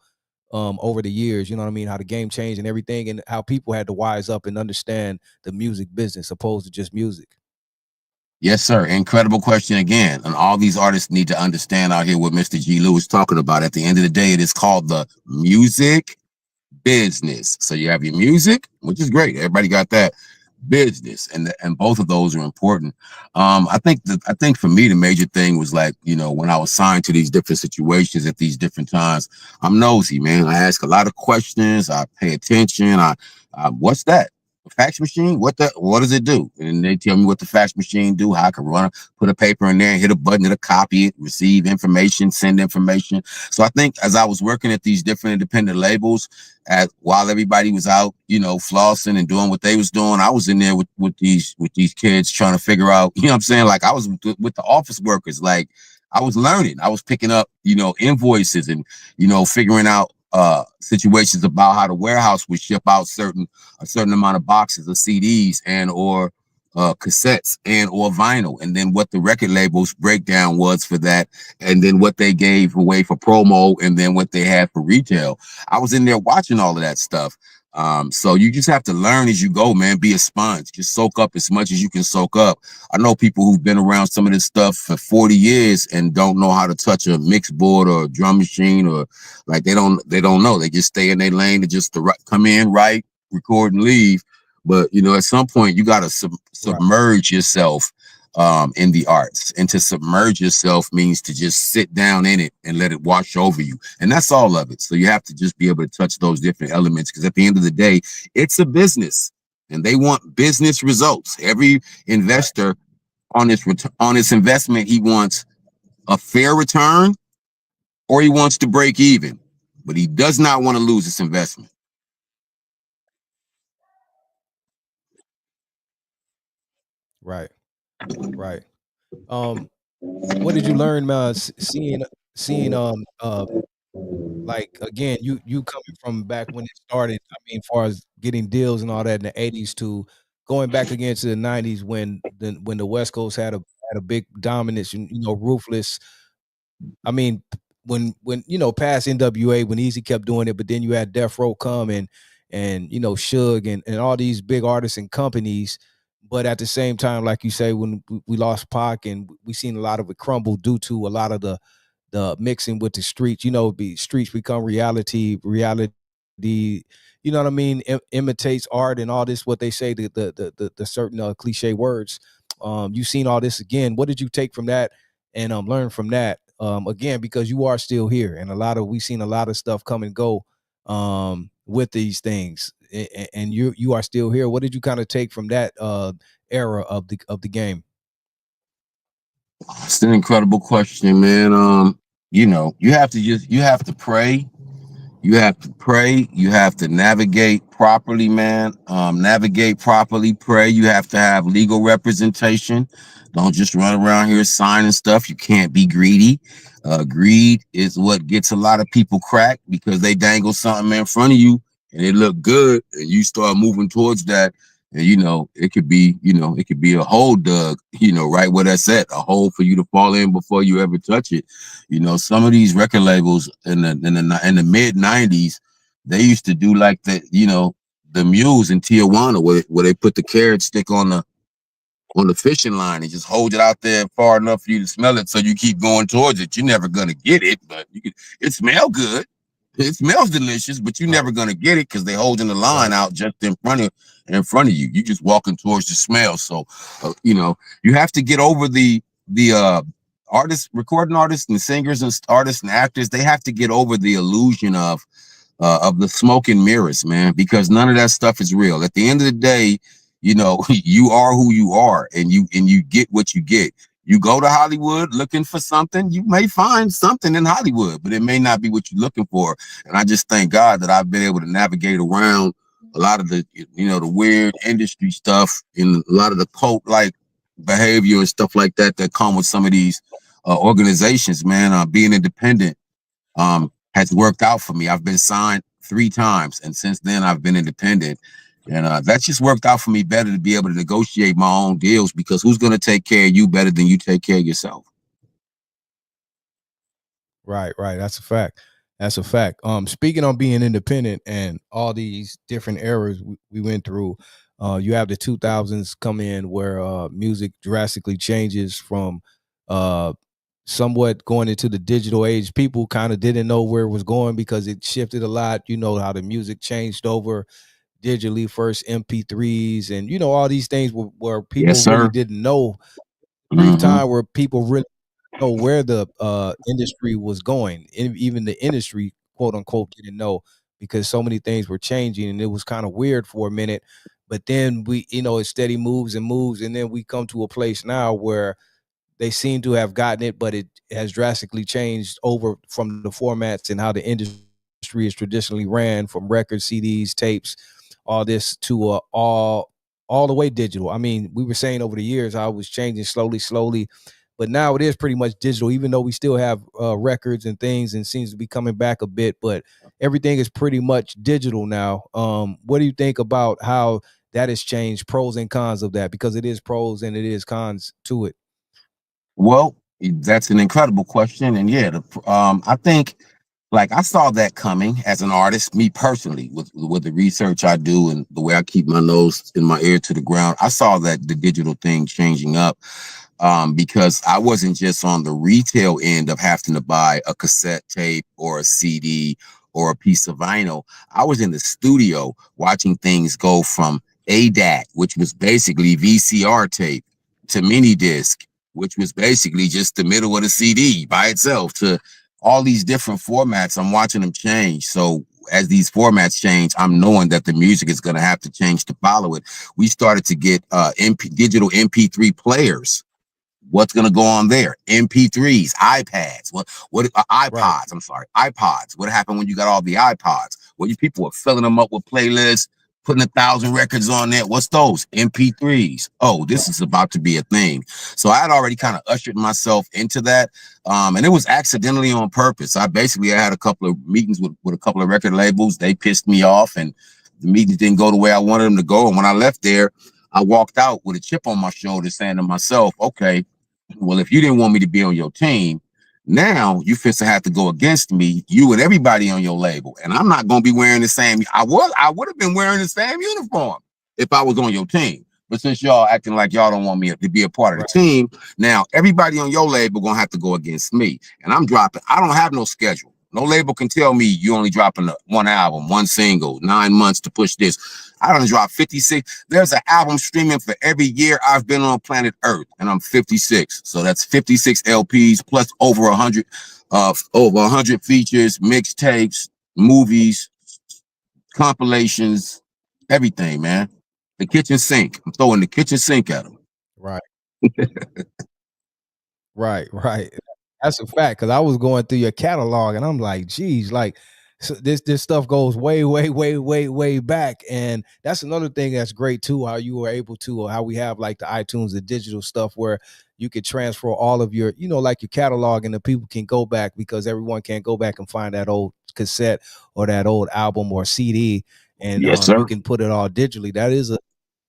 over the years, you know what I mean, how the game changed and everything and how people had to wise up and understand the music business opposed to just music. Yes, sir. Incredible question again. And all these artists need to understand out here what Mr. G-Lew is talking about. At the end of the day, it is called the music business. So you have your music, which is great. Everybody got that. Business, and both of those are important. I think for me the major thing was, like, when I was signed to these different situations at these different times, I'm nosy, man. I ask a lot of questions. I pay attention. What's that? A fax machine? What does it do? And they tell me what the fax machine do, how I can put a paper in there and hit a button to copy it, receive information, send information. So I think as I was working at these different independent labels, while everybody was out, flossing and doing what they was doing, I was in there with these kids trying to figure out, what I'm saying? Like, I was with the office workers. Like, I was learning. I was picking up, invoices and, figuring out situations about how the warehouse would ship out a certain amount of boxes of CDs and or cassettes and or vinyl, and then what the record labels breakdown was for that, and then what they gave away for promo, and then what they had for retail. I was in there watching all of that stuff. So you just have to learn as you go, man. Be a sponge. Just soak up as much as you can soak up. I know people who've been around some of this stuff for 40 years and don't know how to touch a mix board or a drum machine, or like they don't know. They just stay in their lane to just come in, write, record, and leave. But at some point you got to submerge yourself in the arts. And to submerge yourself means to just sit down in it and let it wash over you. And that's all of it. So you have to just be able to touch those different elements, because at the end of the day, it's a business and they want business results. Every investor on this investment, he wants a fair return or he wants to break even, but he does not want to lose this investment. Right. Right. What did you learn, seeing like, again, you coming from back when it started, I mean, as far as getting deals and all that in the 80s, to going back again to the 90s when the West Coast had a big dominance, and, Ruthless. I mean, when past NWA, when Easy kept doing it, but then you had Death Row come and Suge and all these big artists and companies. But at the same time, like you say, when we lost Pac, and we seen a lot of it crumble due to a lot of the mixing with the streets. Streets become reality. You know what I mean? Imitates art and all this. What they say, the certain cliche words. You've seen all this again. What did you take from that and learn from that? Again, because you are still here, and we've seen a lot of stuff come and go with these things, and you are still here. What did you kind of take from that era of the game? It's an incredible question, man. You have to pray. You have to pray. You have to navigate properly, man. Navigate properly, pray. You have to have legal representation. Don't just run around here signing stuff. You can't be greedy. Greed is what gets a lot of people cracked, because they dangle something in front of you and it look good, and you start moving towards that. And it could be a hole dug, right where that's at, a hole for you to fall in before you ever touch it. Some of these record labels in the mid 90s, they used to do like the mules in Tijuana, where they put the carrot stick on the fishing line and just hold it out there far enough for you to smell it, so you keep going towards it. You're never gonna get it, but it smells good. It smells delicious, but you're never gonna get it because they're holding the line out just in front of you. You're just walking towards the smell. So, you have to get over the artists, recording artists, and singers, and artists and actors. They have to get over the illusion of the smoke and mirrors, man, because none of that stuff is real. At the end of the day, you are who you are, and you get what you get. You go to Hollywood looking for something, you may find something in Hollywood, but it may not be what you're looking for. And I just thank God that I've been able to navigate around a lot of the weird industry stuff, and a lot of the cult like behavior and stuff like that come with some of these organizations, man. Being independent has worked out for me. I've been signed 3 times, and since then I've been independent. And that's just worked out for me better, to be able to negotiate my own deals, because who's going to take care of you better than you take care of yourself? Right. That's a fact. That's a fact. Speaking on being independent and all these different eras we went through, you have the 2000s come in where music drastically changes from uh, somewhat going into the digital age. People kind of didn't know where it was going because it shifted a lot. You know how the music changed over digitally, first MP3s, and you know all these things where Yes, people really sir. didn't know. Brief Mm-hmm. time where people really know where the industry was going. Even the industry, quote unquote, didn't know because so many things were changing, and it was kind of weird for a minute. But then it steady moves and moves, and then we come to a place now where they seem to have gotten it, but it has drastically changed over from the formats and how the industry is traditionally ran, from records, CDs, tapes, all this to all the way digital. I mean, we were saying over the years how it was changing slowly, slowly, but now it is pretty much digital. Even though we still have records and things, and seems to be coming back a bit, but everything is pretty much digital now. What do you think about how that has changed? Pros and cons of that, because it is pros and it is cons to it. Well, that's an incredible question, and yeah, I think like I saw that coming as an artist, me personally, with the research I do and the way I keep my nose in my ear to the ground. I saw that the digital thing changing up because I wasn't just on the retail end of having to buy a cassette tape or a CD or a piece of vinyl. I was in the studio watching things go from ADAT, which was basically VCR tape, to mini disc, which was basically just the middle of the CD by itself, to all these different formats. I'm watching them change. So as these formats change, I'm knowing that the music is going to have to change to follow it. We started to get digital MP3 players. What's going to go on there? MP3s, iPads, what Right. iPods, I'm sorry, iPods. What happened when you got all the iPods? Well, you people were filling them up with playlists, putting 1,000 records on there. What's those? MP3s. Oh, this is about to be a thing. So I had already kind of ushered myself into that. And it was accidentally on purpose. I had a couple of meetings with a couple of record labels. They pissed me off, and the meetings didn't go the way I wanted them to go. And when I left there, I walked out with a chip on my shoulder saying to myself, okay, well, if you didn't want me to be on your team, now you fist to have to go against me, you and everybody on your label. And I'm not gonna be wearing the same. I would have been wearing the same uniform if I was on your team. But since y'all acting like y'all don't want me to be a part of the Right. team, now everybody on your label gonna have to go against me. And I'm dropping. I don't have no schedule. No label can tell me you only dropping one album, one single, 9 months to push this. I don't drop 56. There's an album streaming for every year I've been on planet Earth, and I'm 56. So that's 56 LPs plus over 100 features, mixtapes, movies, compilations, everything, man. The kitchen sink. I'm throwing the kitchen sink at them. Right. Right, right. That's a fact, because I was going through your catalog and I'm like, geez, like so this stuff goes way, way, way, way, way back. And that's another thing that's great too, how you were able to, or how we have like the iTunes, the digital stuff where you could transfer all of your, like your catalog, and the people can go back, because everyone can't go back and find that old cassette or that old album or CD, and Yes, you sir. can put it all digitally.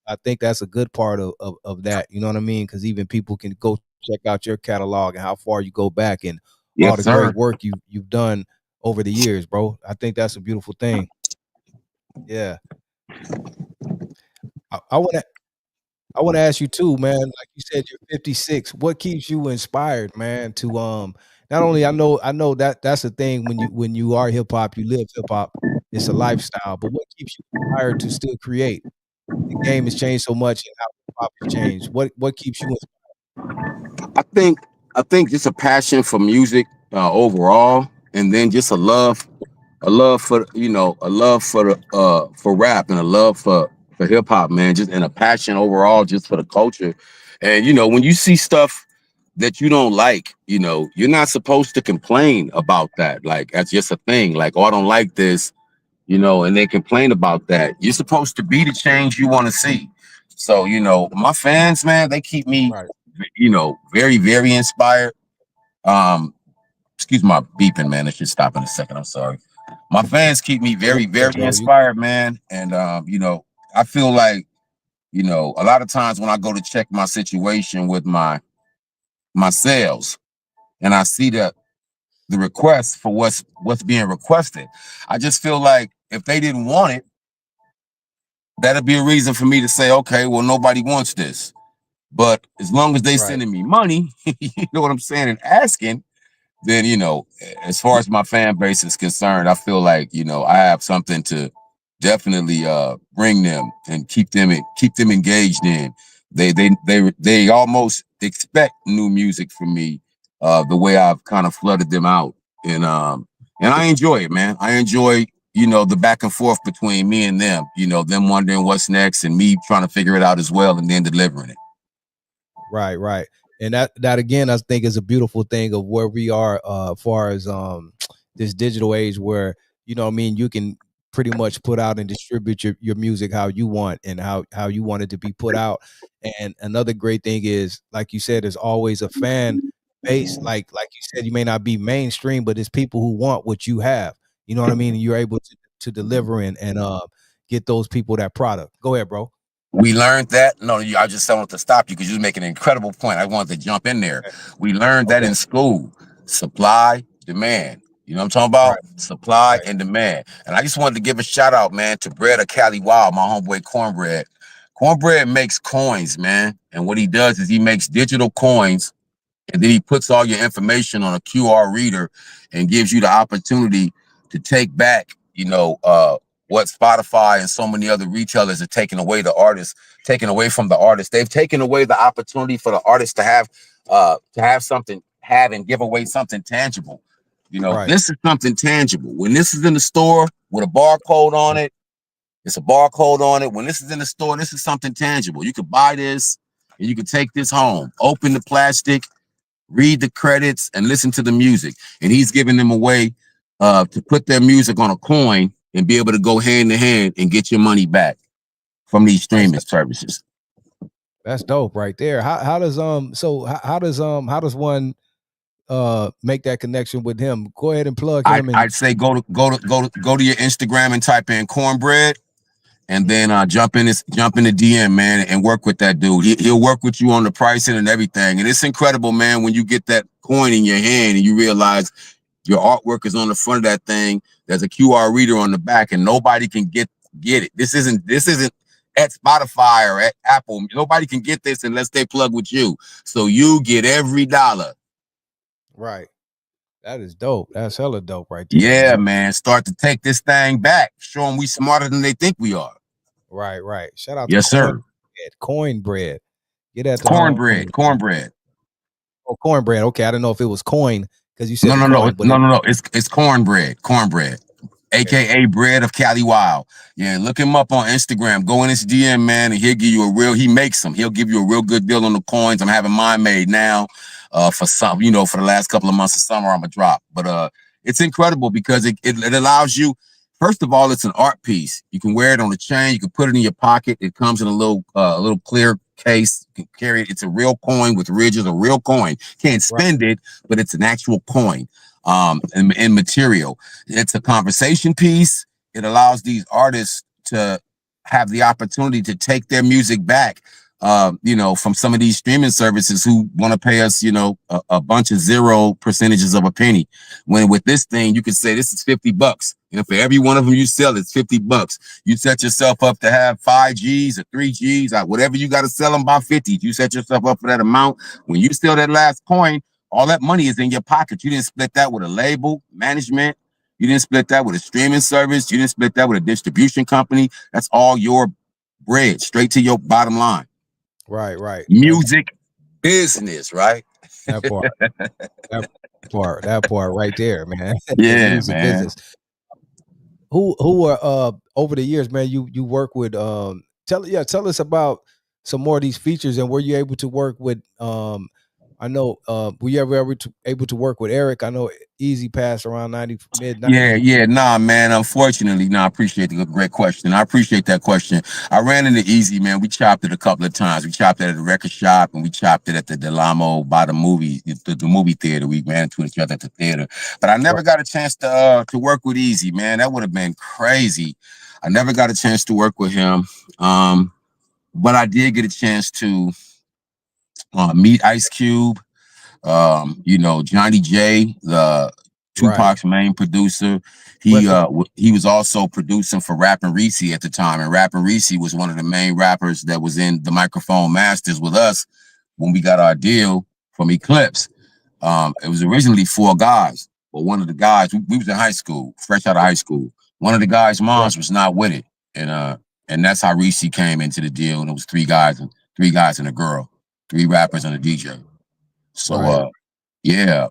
I think that's a good part of that. You know what I mean? Because even people can go check out your catalog and how far you go back and all Yes, the sir. great work you've done over the years, bro. I think that's a beautiful thing. Yeah. I want to ask you too, man. Like you said, you're 56. What keeps you inspired, man? To not only I know that that's the thing, when you are hip hop, you live hip hop. It's a lifestyle. But what keeps you inspired to still create? The game has changed so much, and how hip hop has changed. What keeps you I think I think just a passion for music overall, and then just a love for a love for rap, and a love for hip hop, man, just and a passion overall just for the culture. And when you see stuff that you don't like, you're not supposed to complain about that. Like that's just a thing. Like, oh, I don't like this, and they complain about that. You're supposed to be the change you want to see. So, my fans, man, they keep me, right? very, very inspired. Um, Excuse my beeping, man. It should stop in a second. I'm sorry. My fans keep me Go very, ahead, very bro. You inspired, man. And I feel like, a lot of times when I go to check my situation with my sales, and I see that the request for what's being requested. I just feel like if they didn't want it, that'd be a reason for me to say, okay, well, nobody wants this. But as long as they Right. sending me money, you know what I'm saying, and asking, then, you know, as far as my fan base is concerned, I feel like, you know, I have something to definitely bring them and keep them engaged in. They almost expect new music from me, the way I've kind of flooded them out. And I enjoy it, man. I enjoy, you know, the back and forth between me and them, you know, them wondering what's next and me trying to figure it out as well and then delivering it. Right, right. And that again, I think is a beautiful thing of where we are as far as this digital age where, you know what I mean, you can pretty much put out and distribute your music how you want and how you want it to be put out. And another great thing is, like you said, there's always a fan base. Like you said, you may not be mainstream, but it's people who want what you have. You know what I mean? And you're able to deliver and get those people that product. Go ahead, bro. We learned that. No, I just wanted to stop you because you was making an incredible point. I wanted to jump in there. We learned that Okay. in school. Supply, demand. You know what I'm talking Right, about? Supply right. and demand. And I just wanted to give a shout out, man, to Bread of Cali Wild, my homeboy Cornbread. Cornbread makes coins, man. And what he does is he makes digital coins, and then he puts all your information on a QR reader and gives you the opportunity to take back, you know, what Spotify and so many other retailers are taking away taking away from the artist. They've taken away the opportunity for the artist to have something, have and give away something tangible. You know, Right. this is something tangible. When this is in the store with a barcode on it, it's a barcode on it. When this is in the store, this is something tangible. You could buy this and you can take this home, open the plastic, read the credits, and listen to the music. And he's giving them a way to put their music on a coin and be able to go hand to hand and get your money back from these That's streaming services. That's dope right there. How does how does one make that connection with him? Go ahead and plug him and I'd say go to your Instagram and type in Cornbread, and then jump in the DM, man, and work with that dude. He'll work with you on the pricing and everything. And it's incredible, man, when you get that coin in your hand and you realize your artwork is on the front of that thing. There's a QR reader on the back, and nobody can get it. This isn't at Spotify or at Apple. Nobody can get this unless they plug with you. So you get every dollar. right. That is dope. That's hella dope right there. Yeah, man. Start to take this thing back. Show them we smarter than they think we are. Right, right. Shout out to Yes, sir. Cornbread. Get at the Cornbread. Oh, cornbread. Okay, I didn't know if it was coin because you said coin, but No. It's cornbread. AKA Bread of Cali Wild. Yeah, look him up on Instagram. Go in his DM, man, and he'll give you he makes them. He'll give you a real good deal on the coins. I'm having mine made now for some, you know, for the last couple of months of summer, I'm a drop. But it's incredible because it allows you, first of all, it's an art piece. You can wear it on a chain, you can put it in your pocket. It comes in a little clear case. You can carry it. It's a real coin with ridges, a real coin. Can't spend it, but it's an actual coin. And material. It's a conversation piece. It allows these artists to have the opportunity to take their music back, you know, from some of these streaming services who want to pay us, you know, a bunch of 0% of a penny. When with this thing, you can say this is $50. You know, for every one of them you sell, it's $50. You set yourself up to have 5 G's or 3 G's, whatever you got to sell them by 50. You set yourself up for that amount. When you sell that last coin, all that money is in your pocket. You didn't split that with a label, management. You didn't split that with a streaming service. You didn't split that with a distribution company. That's all your bread, straight to your bottom line. right, right. Music business, right? That part. that part right there, man. Yeah, Music man. business. Who are over the years, man, you work with tell us about some more of these features and were you able to work with I know were you ever able to work with Eric? I know Easy passed around 90 mid 90s. Yeah, nah, man. Unfortunately, I appreciate the great question. I appreciate that question. I ran into Easy, man. We chopped it a couple of times. We chopped it at the record shop and we chopped it at the Delamo by the movie theater. We ran into each other at the theater. But I never got a chance to work with Easy, man. That would have been crazy. I never got a chance to work with him. But I did get a chance to meet Ice Cube. You know, Johnny J, Right. Tupac's main producer. But He was also producing for Rappin' Reese at the time, and Rappin' Reese was one of the main rappers that was in the Microphone Masters with us when we got our deal from Eclipse. It was originally 4 guys, but one of the guys, we was in high school, fresh out of high school. One of the guys' right, moms was not with it, and that's how Reese came into the deal. And it was 3 guys and a girl, 3 rappers and a DJ. So right. yeah, yeah.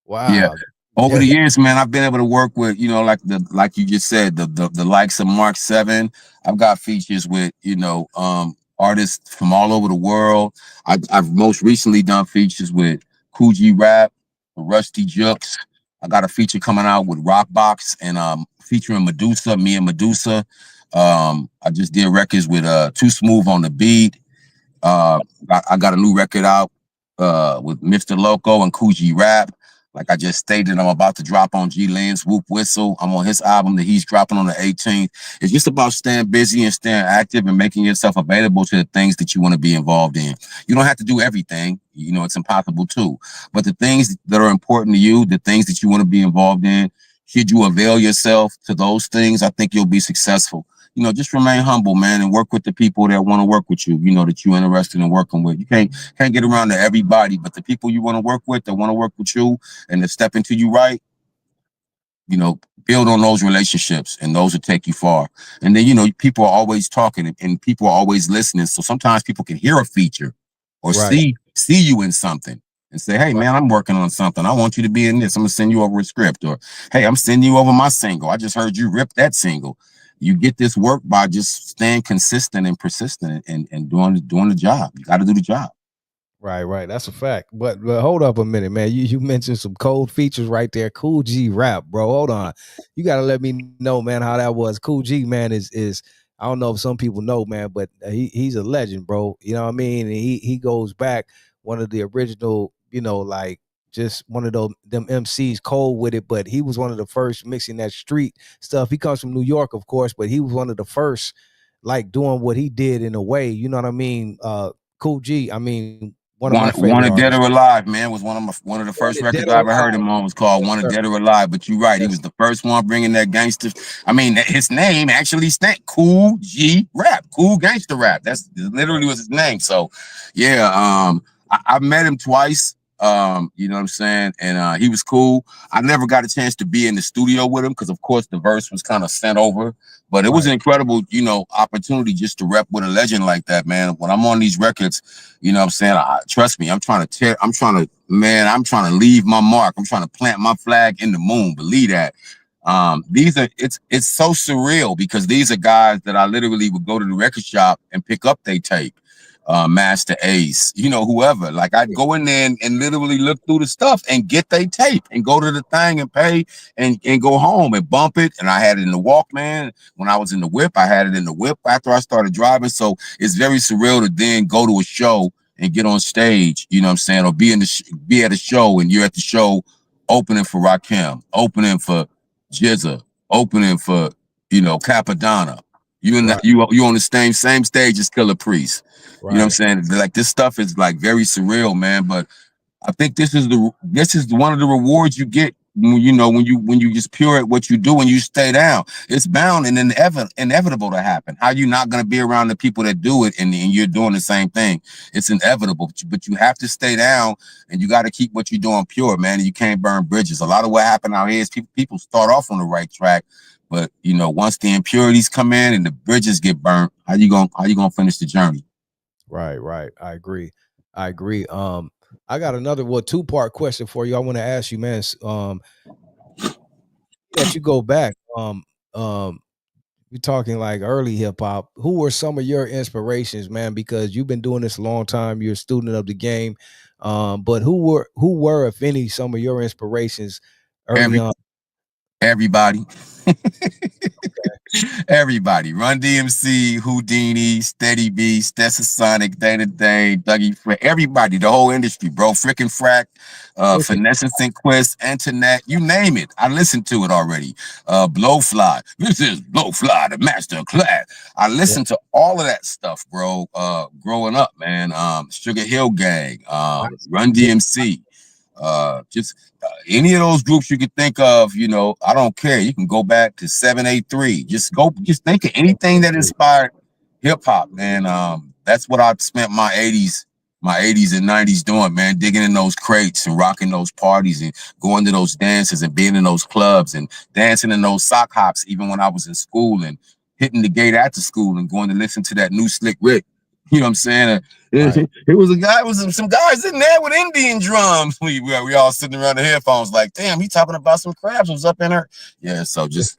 Wow. Over Yeah, the years, man, I've been able to work with, like you just said, the likes of Mark 7. I've got features with, artists from all over the world. I've most recently done features with Coogee Rap, Rusty Jukes. I got a feature coming out with Rockbox and featuring Medusa, me and Medusa. I just did records with Too Smooth on the Beat. I got a new record out with Mr. Loco and Coogee Rap. Like I just stated, I'm about to drop on G-Lynn's Whoop Whistle. I'm on his album that he's dropping on the 18th. It's just about staying busy and staying active and making yourself available to the things that you want to be involved in. You don't have to do everything. It's impossible too. But the things that are important to you, the things that you want to be involved in, should you avail yourself to those things, I think you'll be successful. Just remain humble, man, and work with the people that want to work with you, that you're interested in working with. You can't get around to everybody, but the people you want to work with that want to work with you and to step into you right, build on those relationships, and those will take you far. And then, people are always talking and people are always listening. So sometimes people can hear a feature or right, see you in something and say, hey, right, man, I'm working on something. I want you to be in this. I'm going to send you over a script. Or, hey, I'm sending you over my single. I just heard you rip that single. You get this work by just staying consistent and persistent and doing the job. You got to do the job. right. That's a fact. But hold up a minute, man. You mentioned some cold features right there. Coogee Rap, bro. Hold on. You got to let me know, man, how that was. Coogee, man, is I don't know if some people know, man, but he's a legend, bro. You know what I mean? And he goes back, one of the original, like just one of them MCs cold with it, but he was one of the first mixing that street stuff. He comes from New York, of course, but he was one of the first like doing what he did in a way, you know what I mean? Cool G, I mean, one of my favorite Wanted Dead artists. or Alive, man, was one of the first Wanted Dead records or I ever heard Alive. him on. Was called Yes, Wanted sir. Dead or Alive. But you're right, he Yes, was the first one bringing that gangster. I mean, his name actually stank. Cool G Rap, Cool Gangster Rap. That's literally was his name. So, yeah, I met him twice. You know what I'm saying, and he was cool. I never got a chance to be in the studio with him because, of course, the verse was kind of sent over. But it was an right, incredible, opportunity just to rep with a legend like that, man. When I'm on these records, you know what I'm saying? Trust me, I'm trying to leave my mark. I'm trying to plant my flag in the moon. Believe that. It's so surreal because these are guys that I literally would go to the record shop and pick up their tape. Master Ace, whoever. Like I'd go in there and literally look through the stuff and get their tape and go to the thing and pay and go home and bump it. And I had it in the Walkman. When I was in the whip, I had it in the whip after I started driving. So it's very surreal to then go to a show and get on stage, you know what I'm saying, or be at a show and you're at the show opening for Rakim, opening for Jizza, opening for, Capadonna. right, You on the same stage as Killer Priest. You know what right, I'm saying? Like this stuff is like very surreal, man. But I think this is one of the rewards you get when you just pure at what you do and you stay down. It's bound and inevitable to happen. How you not gonna be around the people that do it and you're doing the same thing? It's inevitable, but you have to stay down and you got to keep what you're doing pure, man. And you can't burn bridges. A lot of what happened out here is people start off on the right track, but once the impurities come in and the bridges get burnt, how you gonna finish the journey? right. I agree. I got another two-part question for you. I want to ask you, man. That you go back, um, you're talking like early hip hop. Who were some of your inspirations, man? Because you've been doing this a long time. You're a student of the game. But who were, if any, some of your inspirations early Every on? everybody. Everybody. Run DMC, Houdini, Steady B, Stetsasonic, Dana Dane, Dougie Fred, everybody, the whole industry, bro. Frickin' Frack, Okay. Finesse and Quest, Internet, you name it. I listened to it already. Blowfly. This is Blowfly, the master class. I Yeah. listened to all of that stuff, bro. Growing up, man. Sugar Hill Gang, Nice. Run Yeah. DMC. Just any of those groups you could think of, you know, I don't care. You can go back to 783. Just think of anything that inspired hip hop, man. That's what I spent my 80s and 90s doing, man, digging in those crates and rocking those parties and going to those dances and being in those clubs and dancing in those sock hops, even when I was in school, and hitting the gate after school and going to listen to that new Slick Rick. You know what I'm saying? Right. It was some guys in there with Indian drums. We all sitting around the headphones like, damn, he talking about some crabs was up in there. Yeah, so just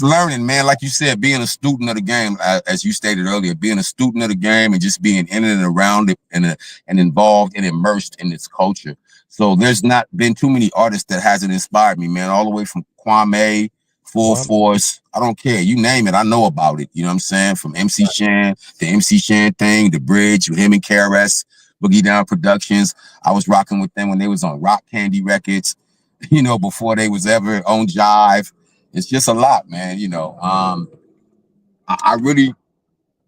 learning, man. Like you said, being a student of the game, as you stated earlier, being a student of the game and just being in and around it and involved and immersed in its culture. So there's not been too many artists that hasn't inspired me, man, all the way from Kwame, Full Force, I don't care. You name it, I know about it. You know what I'm saying? From MC Shan, the MC Shan thing, the bridge with him and KRS, Boogie Down Productions. I was rocking with them when they was on Rock Candy Records, you know, before they was ever on Jive. It's just a lot, man. You know,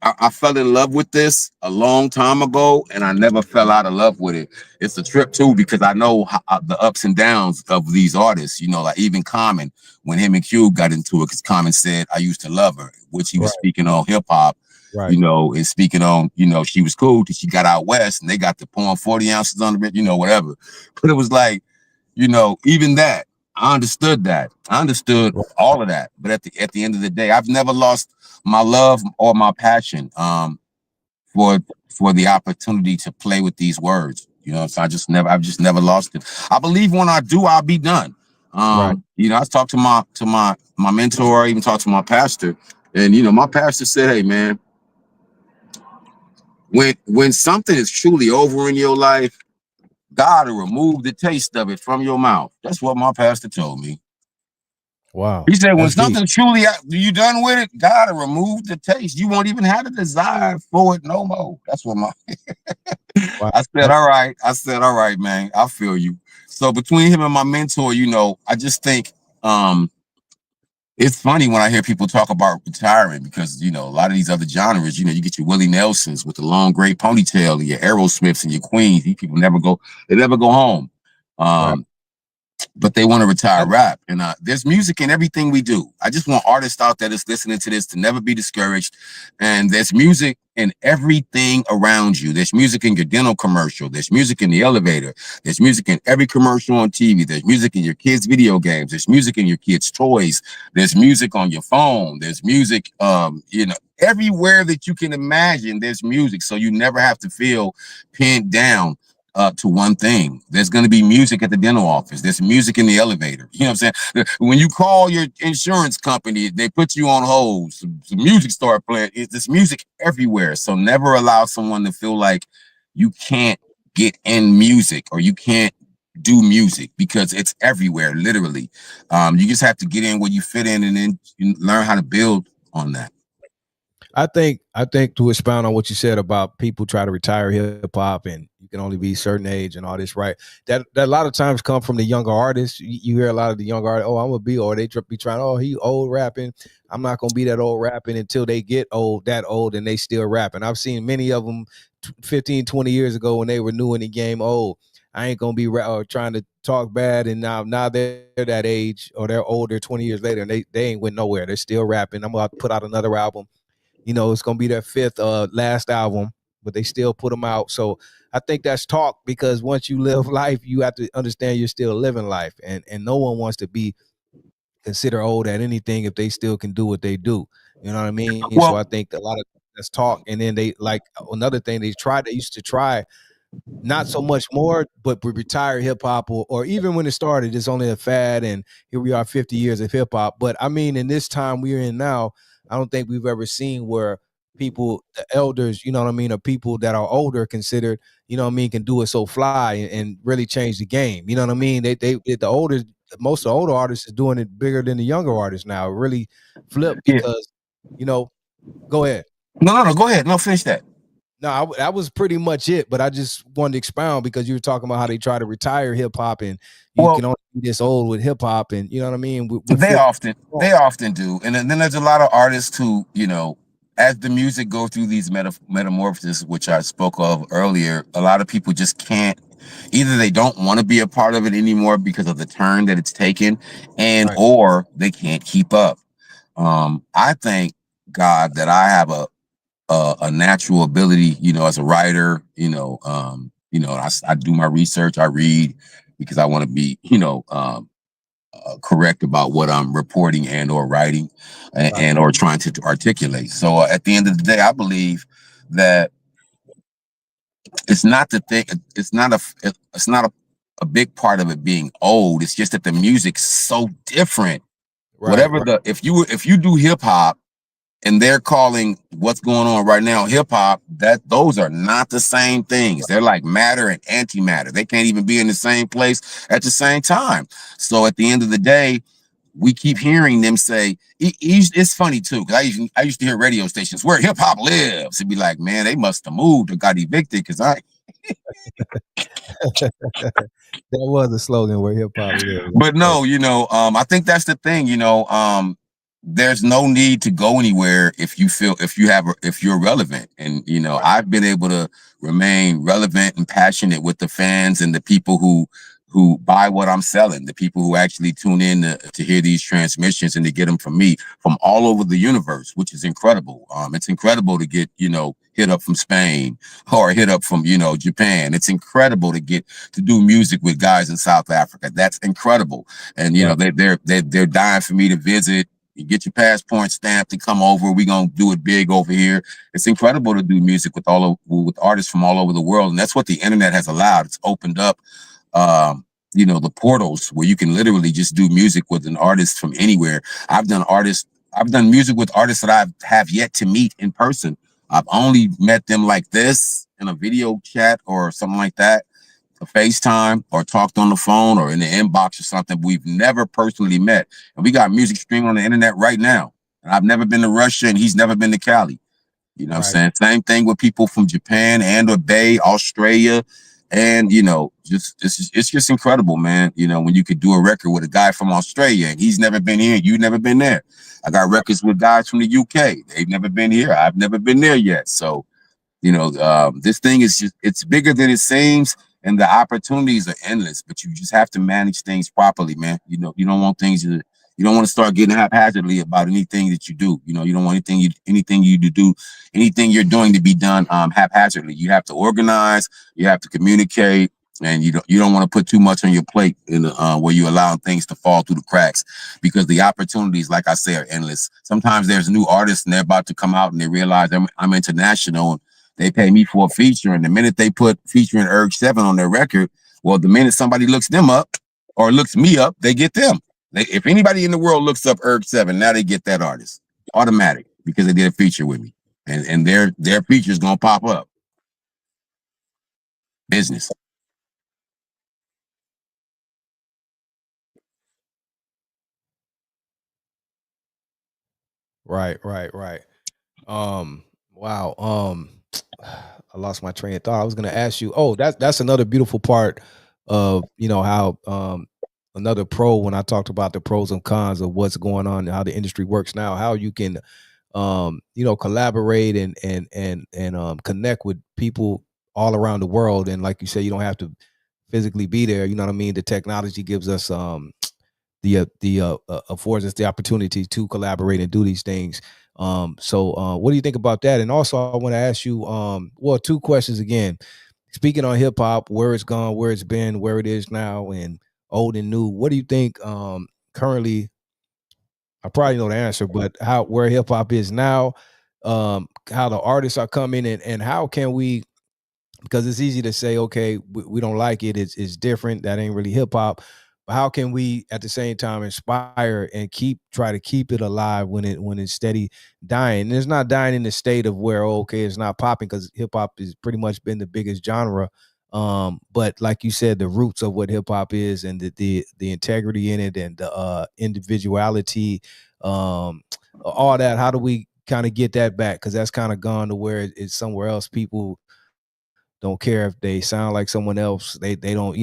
I fell in love with this a long time ago, and I never fell out of love with it. It's a trip too, because I know the ups and downs of these artists. You know, like even Common, when him and Cube got into it, because Common said, "I used to love her," which he was speaking on hip hop. You know, and speaking on, you know, she was cool till she got out west, and they got to pouring 40 ounces on the bit, you know, whatever. But it was like, you know, even that, I understood that. I understood all of that. But at the end of the day, I've never lost my love or my passion for the opportunity to play with these words. You know, so I've just never lost it. I believe when I do, I'll be done. You know, I talked to my mentor, I even talked to my pastor, and you know, my pastor said, "Hey, man, when something is truly over in your life, God will remove the taste of it from your mouth." That's what my pastor told me. Wow. He said, when something truly, you done with it, God will remove the taste. You won't even have a desire for it no more. That's what my I said, all right. I said, all right, man, I feel you. So between him and my mentor, you know, I just think it's funny when I hear people talk about retiring, because, you know, a lot of these other genres, you know, you get your Willie Nelsons with the long gray ponytail and your Aerosmiths and your Queens. These people never go home. But they want to retire rap. And there's music in everything we do. I just want artists out there that's listening to this to never be discouraged. And there's music in everything around you. There's music in your dental commercial. There's music in the elevator. There's music in every commercial on TV. There's music in your kids' video games. There's music in your kids' toys. There's music on your phone. There's music, you know, everywhere that you can imagine, there's music. So you never have to feel pinned down to one thing. There's going to be music at the dental office. There's music in the elevator. You know what I'm saying? When you call your insurance company, they put you on hold. Some music start playing. There's music everywhere. So never allow someone to feel like you can't get in music or you can't do music, because it's everywhere, literally. You just have to get in where you fit in, and then you learn how to build on that. I think to expound on what you said about people try to retire hip hop and you can only be a certain age and all this, right? That a lot of times come from the younger artists. You hear a lot of the younger artists, oh, I'm gonna be, or they be trying, oh, he old rapping. I'm not gonna be that old rapping until they get that old and they still rapping. I've seen many of them 15, 20 years ago when they were new in the game. Oh, I ain't gonna be trying to talk bad, and now they're that age or they're older 20 years later and they ain't went nowhere. They're still rapping. I'm about to put out another album. You know, it's going to be their fifth last album, but they still put them out. So I think that's talk, because once you live life, you have to understand you're still living life. And no one wants to be considered old at anything if they still can do what they do. You know what I mean? Well, so I think a lot of that's talk. And then they, like, another thing they used to try, not so much more, but retire hip hop, or even when it started, it's only a fad. And here we are 50 years of hip hop. But I mean, in this time we're in now, I don't think we've ever seen where people, the elders, you know what I mean, or people that are older considered, you know what I mean, can do it so fly and really change the game. You know what I mean? Most of the older artists is doing it bigger than the younger artists now. It really flipped because, you know, go ahead. No, go ahead. No, finish that. No, that was pretty much it. But I just wanted to expound because you were talking about how they try to retire hip hop, and you can only be this old with hip hop, and you know what I mean. They often do, and then there's a lot of artists who, you know, as the music goes through these metamorphoses, which I spoke of earlier, a lot of people just can't Either they don't want to be a part of it anymore because of the turn that it's taken, and Right. or they can't keep up. I thank God that I have a natural ability, as a writer. I do my research, I read because I want to be, correct about what I'm reporting and or writing Right. and or trying to articulate. So at the end of the day, I believe that it's not the thing. It's not a big part of it being old. It's just that the music's so different. Right. Whatever Right. if you do hip hop and they're calling what's going on right now hip hop, that those are not the same things. They're like matter and antimatter. They can't even be in the same place at the same time. So at the end of the day, we keep hearing them say it's funny too, because I used to hear radio stations where hip hop lives. It'd be like, man, they must have moved or got evicted because I. That was a slogan where hip hop lives. But no, I think that's the thing. There's no need to go anywhere if you're relevant, and I've been able to remain relevant and passionate with the fans and the people who buy what I'm selling, the people who actually tune in to hear these transmissions and to get them from me from all over the universe, which is incredible. It's incredible to get, hit up from Spain or hit up from, Japan. It's incredible to do music with guys in South Africa. That's incredible. And, Right. they're dying for me to visit. You get your passport stamped and come over. We're gonna do it big over here. It's incredible to do music with artists from all over the world, and that's what the internet has allowed. It's opened up the portals where you can literally just do music with an artist from anywhere. I've done music with artists that I have yet to meet in person. I've only met them like this in a video chat or something like that, a FaceTime, or talked on the phone or in the inbox or something. We've never personally met. And we got music streaming on the internet right now. And I've never been to Russia and he's never been to Cali. You know what I'm Right. saying? Same thing with people from Japan and or Bay, Australia. And it's just incredible, man. When you could do a record with a guy from Australia and he's never been here, you've never been there. I got records with guys from the UK. They've never been here. I've never been there yet. So, this thing is it's bigger than it seems, and the opportunities are endless, but you just have to manage things properly, man. You don't want you don't want to start getting haphazardly about anything that you do. You don't want anything you're doing to be done haphazardly. You have to organize, you have to communicate, and you don't want to put too much on your plate in where you allow things to fall through the cracks, because the opportunities, like I say, are endless. Sometimes there's new artists and they're about to come out and they realize I'm international, and they pay me for a feature, and the minute they put featuring URG7 on their record, well, the minute somebody looks them up or looks me up, they get them. If anybody in the world looks up URG7, now they get that artist automatic because they did a feature with me, and their feature's gonna pop up. Business. Right. Right. Right. Wow. I lost my train of thought. I was gonna ask you. Oh, that's another beautiful part of how another pro, when I talked about the pros and cons of what's going on and how the industry works now, how you can collaborate and connect with people all around the world. And like you said, you don't have to physically be there. You know what I mean? The technology gives us the affords us the opportunity to collaborate and do these things. So what do you think about that? And also I want to ask you two questions again. Speaking on hip hop, where it's gone, where it's been, where it is now, and old and new, what do you think currently? I probably know the answer, but where hip hop is now, how the artists are coming, and how can we, because it's easy to say, okay, we don't like it. It's different. That ain't really hip hop. But how can we at the same time inspire and try to keep it alive when it's steady dying? And it's not dying in the state of where, okay, it's not popping, because hip hop has pretty much been the biggest genre. But like you said, the roots of what hip hop is, and the integrity in it, and the individuality, all that. How do we kind of get that back? Because that's kind of gone to where it's somewhere else. People don't care if they sound like someone else. They don't,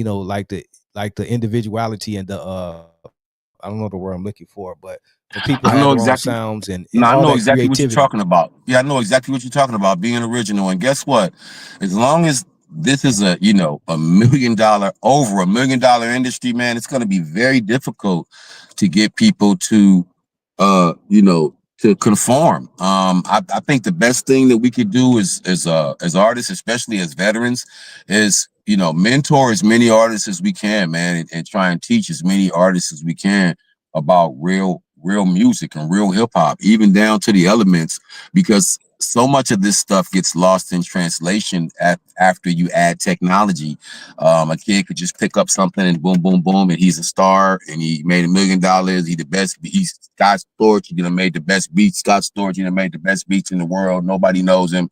like the individuality and the I don't know the word I'm looking for, but for people to I have know their own exactly. sounds and No, I all know that exactly what you're creativity. talking about. Yeah, I know exactly what you're talking about, being original. And guess what? As long as this is a, you know, over $1 million industry, man. It's going to be very difficult to get people to, you know, to conform. I think the best thing that we could do is, as artists, especially as veterans, is, you know, mentor as many artists as we can, man, and try and teach as many artists as we can about real music and real hip hop, even down to the elements, because so much of this stuff gets lost in translation after you add technology. A kid could just pick up something and boom, boom, boom, and he's a star and he made $1 million. He the best. He's Scott Storch. You know, made the best beats. Scott Storch. You know, made the best beats in the world. Nobody knows him.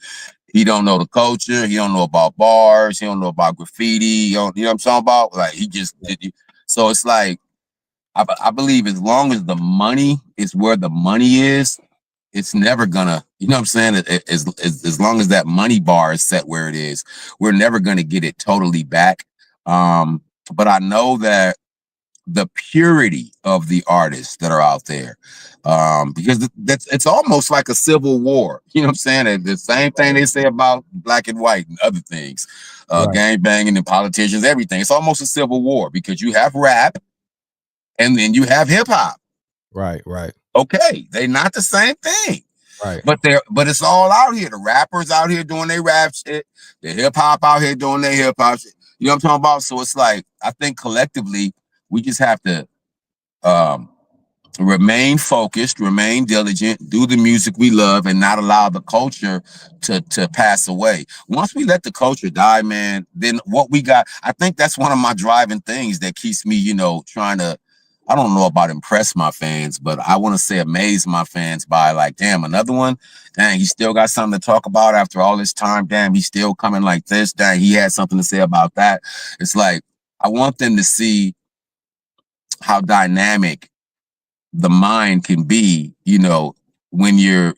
He don't know the culture. He don't know about bars. He don't know about graffiti. You know what I'm talking about? Like he just did. So it's like I believe as long as the money is where the money is, it's never gonna, you know what I'm saying? As long as that money bar is set where it is, we're never gonna get it totally back. But I know that the purity of the artists that are out there, because it's almost like a civil war. You know what I'm saying? The same thing they say about black and white and other things, gang banging and politicians, everything. It's almost a civil war because you have rap and then you have hip hop. Right. Okay, they're not the same thing. Right. But it's all out here. The rappers out here doing their rap shit. The hip hop out here doing their hip hop shit. You know what I'm talking about? So it's like I think collectively we just have to remain focused, remain diligent, do the music we love, and not allow the culture to pass away. Once we let the culture die, man, then what we got, I think that's one of my driving things that keeps me, you know, trying to, I don't know about impress my fans, but I want to say amaze my fans by like, damn, another one. Dang, he still got something to talk about after all this time. Damn, he's still coming like this. Dang, he had something to say about that. It's like, I want them to see how dynamic the mind can be, you know, when you're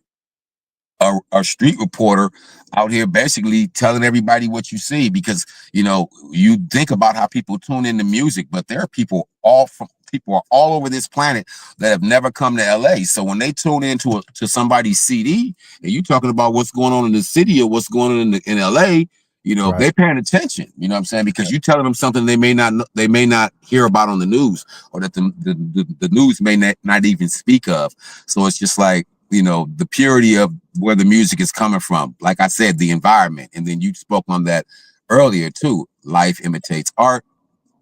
a street reporter out here basically telling everybody what you see, because, you know, you think about how people tune into music, but there are people are all over this planet that have never come to LA. So when they tune into to somebody's CD and you talking about what's going on in the city or what's going on in LA, you know, they're paying attention, you know what I'm saying? Because you're telling them something they may not hear about on the news, or that the news may not even speak of. So it's just like, you know, the purity of where the music is coming from. Like I said, the environment. And then you spoke on that earlier too. Life imitates art.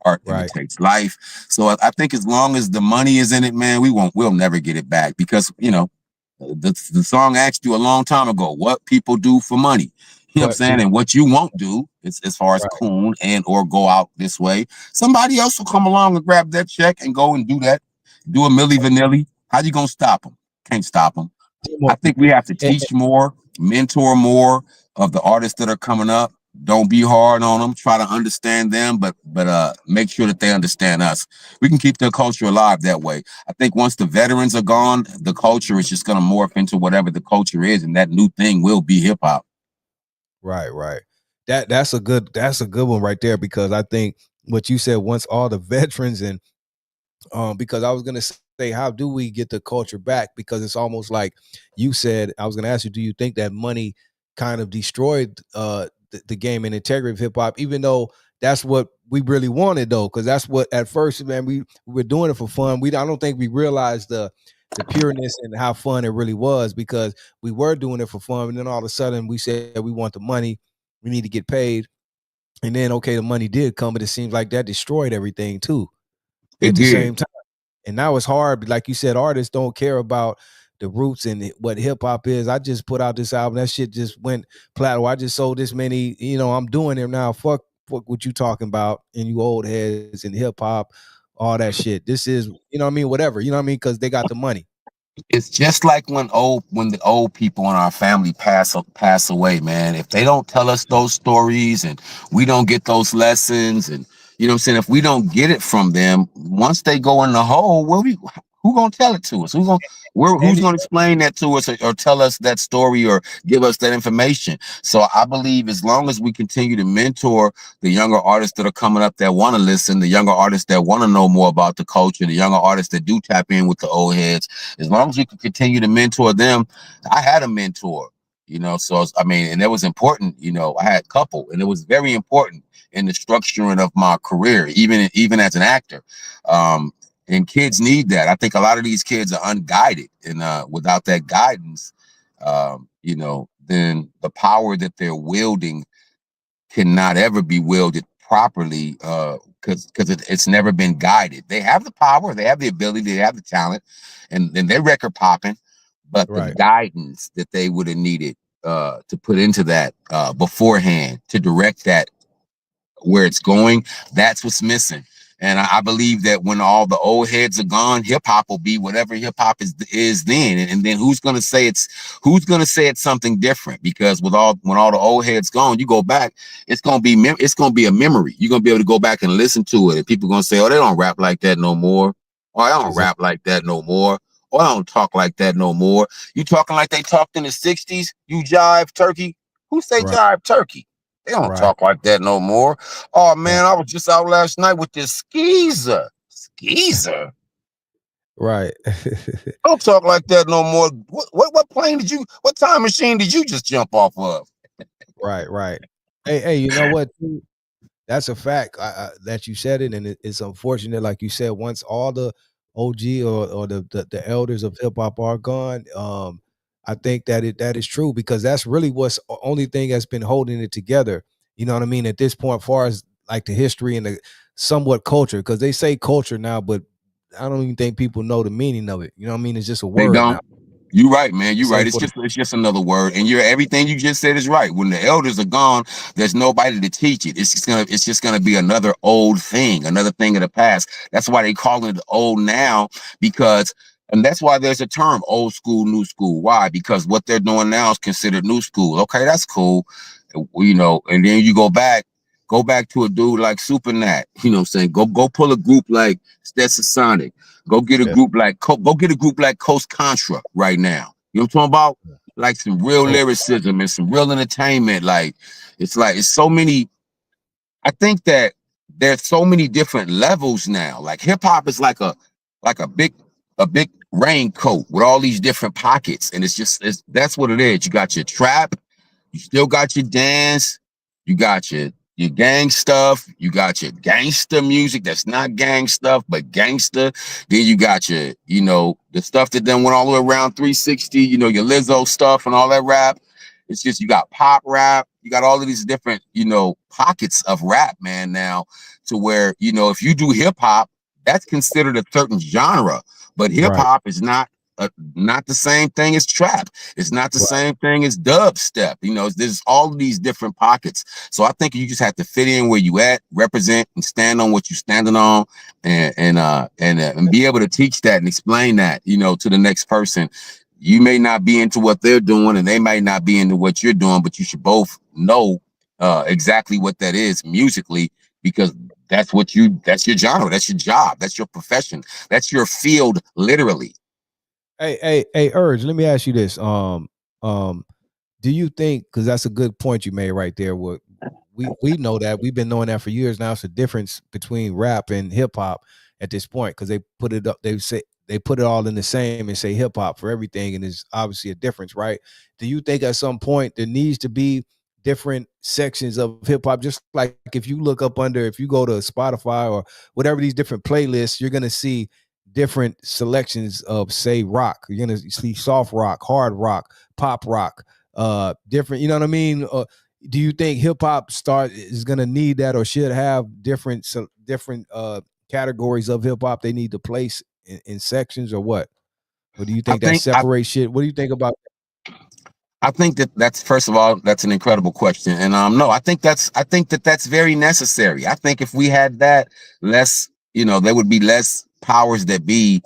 Art imitates life. So I think as long as the money is in it, man, we'll never get it back, because, you know, the song asked you a long time ago what people do for money. You know what I'm saying? And what you won't do is, as far as coon and or go out this way, somebody else will come along and grab that check and go and do that. Do a Milli Vanilli. How you gonna stop them? Can't stop them. I think we have to teach more, mentor more of the artists that are coming up. Don't be hard on them. Try to understand them, but make sure that they understand us. We can keep the culture alive that way. I think once the veterans are gone, the culture is just going to morph into whatever the culture is, and that new thing will be hip hop. Right. That's a good one right there, because I think what you said, once all the veterans and because I was gonna say, how do we get the culture back? Because it's almost like you said, I was gonna ask you, do you think that money kind of destroyed the game and integrity of hip hop, even though that's what we really wanted, though? Because that's what at first, man, we were doing it for fun. I don't think we realized the pureness and how fun it really was, because we were doing it for fun, and then all of a sudden we said we want the money, we need to get paid, and then okay, the money did come, but it seems like that destroyed everything too at the same time. And now it's hard, like you said, artists don't care about the roots and what hip hop is. I just put out this album, that shit just went plateau. I just sold this many, you know, I'm doing it now. Fuck what you talking about, and you old heads and hip hop, all that shit. This is, you know what I mean, whatever, you know what I mean, because they got the money. It's just like when the old people in our family pass away, man. If they don't tell us those stories and we don't get those lessons, and you know what I'm saying, if we don't get it from them, once they go in the hole, who gonna tell it to us? Who's gonna explain that to us, or tell us that story, or give us that information? So I believe as long as we continue to mentor the younger artists that are coming up that want to listen, the younger artists that want to know more about the culture, the younger artists that do tap in with the old heads, as long as we can continue to mentor them. I had a mentor. You know, so I mean, and it was important. You know, I had a couple, and it was very important in the structuring of my career, even as an actor. And kids need that. I think a lot of these kids are unguided, and without that guidance, you know, then the power that they're wielding cannot ever be wielded properly, because it's never been guided. They have the power, they have the ability, they have the talent, and they're record popping, but the Right. guidance that they would have needed to put into that beforehand to direct that where it's going, that's what's missing. And I believe that when all the old heads are gone, hip hop will be whatever hip hop is then. And then who's gonna say it's something different? Because when all the old heads gone, you go back, it's gonna be a memory. You're gonna be able to go back and listen to it, and people are gonna say, "Oh, they don't rap like that no more," or "I don't rap like that no more," or "I don't talk like that no more." You talking like they talked in the '60s? You jive turkey? Who say Right. jive turkey? They don't Right. talk like that no more. Oh Right. man, I was just out last night with this skeezer. Skeezer. Right. Don't talk like that no more. What plane did you? What time machine did you just jump off of? Right. Right. Hey, you know what? Too? That's a fact that you said it, and it's unfortunate, like you said. Once all the OG or the elders of hip hop are gone, I think that is true, because that's really what's only thing that's been holding it together. You know what I mean? At this point, far as like the history and the somewhat culture, because they say culture now, but I don't even think people know the meaning of it. You know what I mean? It's just a They word now. don't. You right, man. The You right. same for the It's just another word, and everything you just said is right. When the elders are gone, there's nobody to teach it. It's just gonna be another old thing, another thing of the past. That's why they call it old now, because. And that's why there's a term, old school, new school. Why? Because what they're doing now is considered new school. Okay, that's cool. You know, and then you go back to a dude like Super Nat. You know what I'm saying? Go pull a group like Stetson Sonic. Go get a yeah. group like Coast Contra right now. You know what I'm talking about? Like some real Oh, lyricism and some real entertainment. Like it's so many. I think that there's so many different levels now. Like hip hop is like a big raincoat with all these different pockets, and that's what it is. You got your trap, you still got your dance, you got your gang stuff, you got your gangster music that's not gang stuff, but gangster. Then you got you know, the stuff that then went all the way around 360, you know, your Lizzo stuff and all that rap. It's just you got pop rap, you got all of these different, you know, pockets of rap, man, now to where, you know, if you do hip hop, that's considered a certain genre, but hip right. hop is not the same thing as trap. It's not the Right. same thing as dubstep. You know, there's all of these different pockets. So I think you just have to fit in where you at, represent, and stand on what you're standing on, and be able to teach that and explain that, you know, to the next person. You may not be into what they're doing, and they might not be into what you're doing, but you should both know exactly what that is musically, because that's your genre, that's your job, that's your profession, that's your field, literally. Hey, Urge, let me ask you this. Um, do you think, because that's a good point you made right there, what we know that we've been knowing that for years now, it's a difference between rap and hip hop at this point, because they put it up, they put it all in the same and say hip hop for everything, and there's obviously a difference, right? Do you think at some point there needs to be different sections of hip hop, just like if you look up under, if you go to Spotify or whatever these different playlists, you're gonna see different selections of, say, rock. You're gonna see soft rock, hard rock, pop rock, different, you know what I mean? Do you think hip hop is gonna need that, or should have different categories of hip hop they need to place in sections, or what? Or do you I think that think I, separates shit? What do you think about I think that's, first of all, that's an incredible question, and no, I think that's very necessary. I think if we had that, less, you know, there would be less powers that be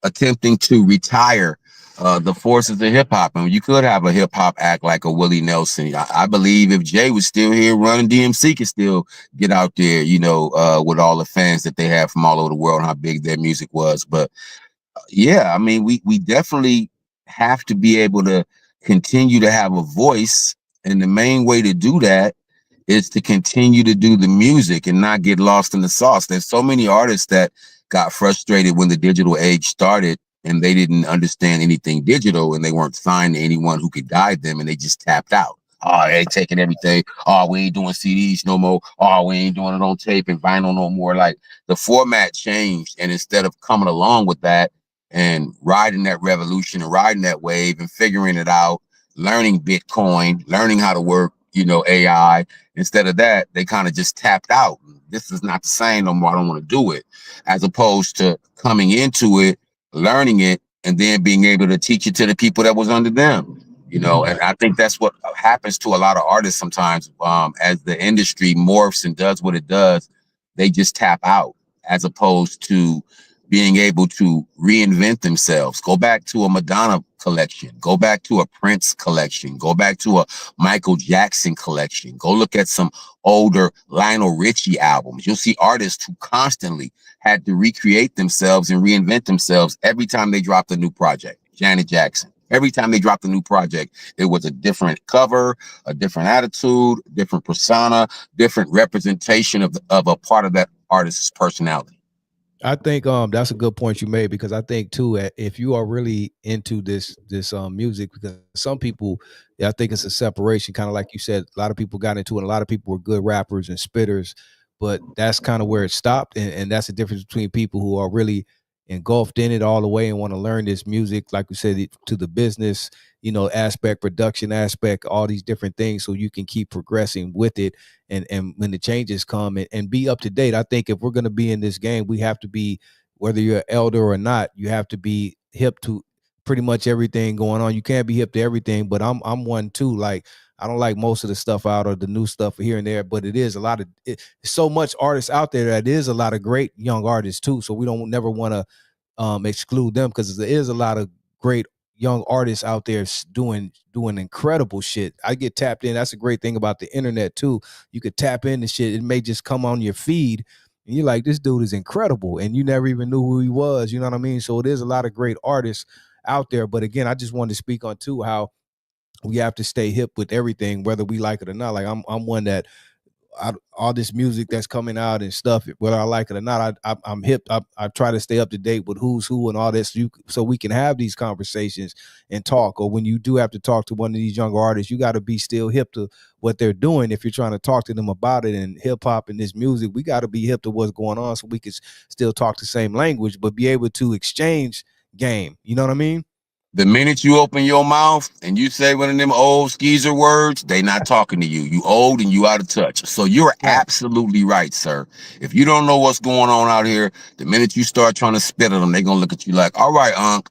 attempting to retire the forces of hip hop, and you could have a hip hop act like a Willie Nelson. I believe if Jay was still here running, DMC could still get out there, you know, with all the fans that they have from all over the world and how big their music was, but yeah, I mean, we definitely have to be able to continue to have a voice, and the main way to do that is to continue to do the music and not get lost in the sauce. There's so many artists that got frustrated when the digital age started, and they didn't understand anything digital, and they weren't signed to anyone who could guide them, and they just tapped out. Oh, they taking everything. Oh, we ain't doing CDs no more. Oh, we ain't doing it on tape and vinyl no more. Like, the format changed, and instead of coming along with that and riding that revolution and riding that wave and figuring it out, learning Bitcoin, learning how to work, AI, instead of that, they kind of just tapped out. This is not the same no more. I don't want to do it. As opposed to coming into it, learning it, and then being able to teach it to the people that was under them. And I think that's what happens to a lot of artists sometimes. As the industry morphs and does what it does, they just tap out, as opposed to being able to reinvent themselves. Go back to a Madonna collection, go back to a Prince collection, go back to a Michael Jackson collection, go look at some older Lionel Richie albums. You'll see artists who constantly had to recreate themselves and reinvent themselves every time they dropped a new project. Janet Jackson. Every time they dropped a new project, it was a different cover, a different attitude, different persona, different representation of a part of that artist's personality. I think that's a good point you made, because I think too, if you are really into this music, because some people, I think it's a separation, kind of like you said, a lot of people got into it, a lot of people were good rappers and spitters, but that's kind of where it stopped, and that's the difference between people who are really engulfed in it all the way and want to learn this music, like we said, to the business, aspect, production aspect, all these different things, so you can keep progressing with it. And when the changes come, and be up to date. I think if we're going to be in this game, we have to be, whether you're an elder or not, you have to be hip to pretty much everything going on. You can't be hip to everything, but I'm one too. Like, I don't like most of the stuff out, or the new stuff here and there, but it is a lot of so much artists out there that is a lot of great young artists too. So we don't never want to exclude them, because there is a lot of great young artists out there doing incredible shit. I get tapped in. That's a great thing about the internet too. You could tap into shit. It may just come on your feed, and you're like, this dude is incredible, and you never even knew who he was. You know what I mean? So there's a lot of great artists out there. But again, I just wanted to speak on too how we have to stay hip with everything, whether we like it or not. Like, I'm one that all this music that's coming out and stuff, whether I like it or not, I'm hip. I try to stay up to date with who's who and all this, so we can have these conversations and talk. Or when you do have to talk to one of these younger artists, you got to be still hip to what they're doing. If you're trying to talk to them about it, and hip hop and this music, we got to be hip to what's going on, so we can still talk the same language, but be able to exchange game. You know what I mean? The minute you open your mouth and you say one of them old skeezer words, they not talking to you. You old and you out of touch. So you're absolutely right, sir. If you don't know what's going on out here, the minute you start trying to spit at them, they're going to look at you like, all right, Unc.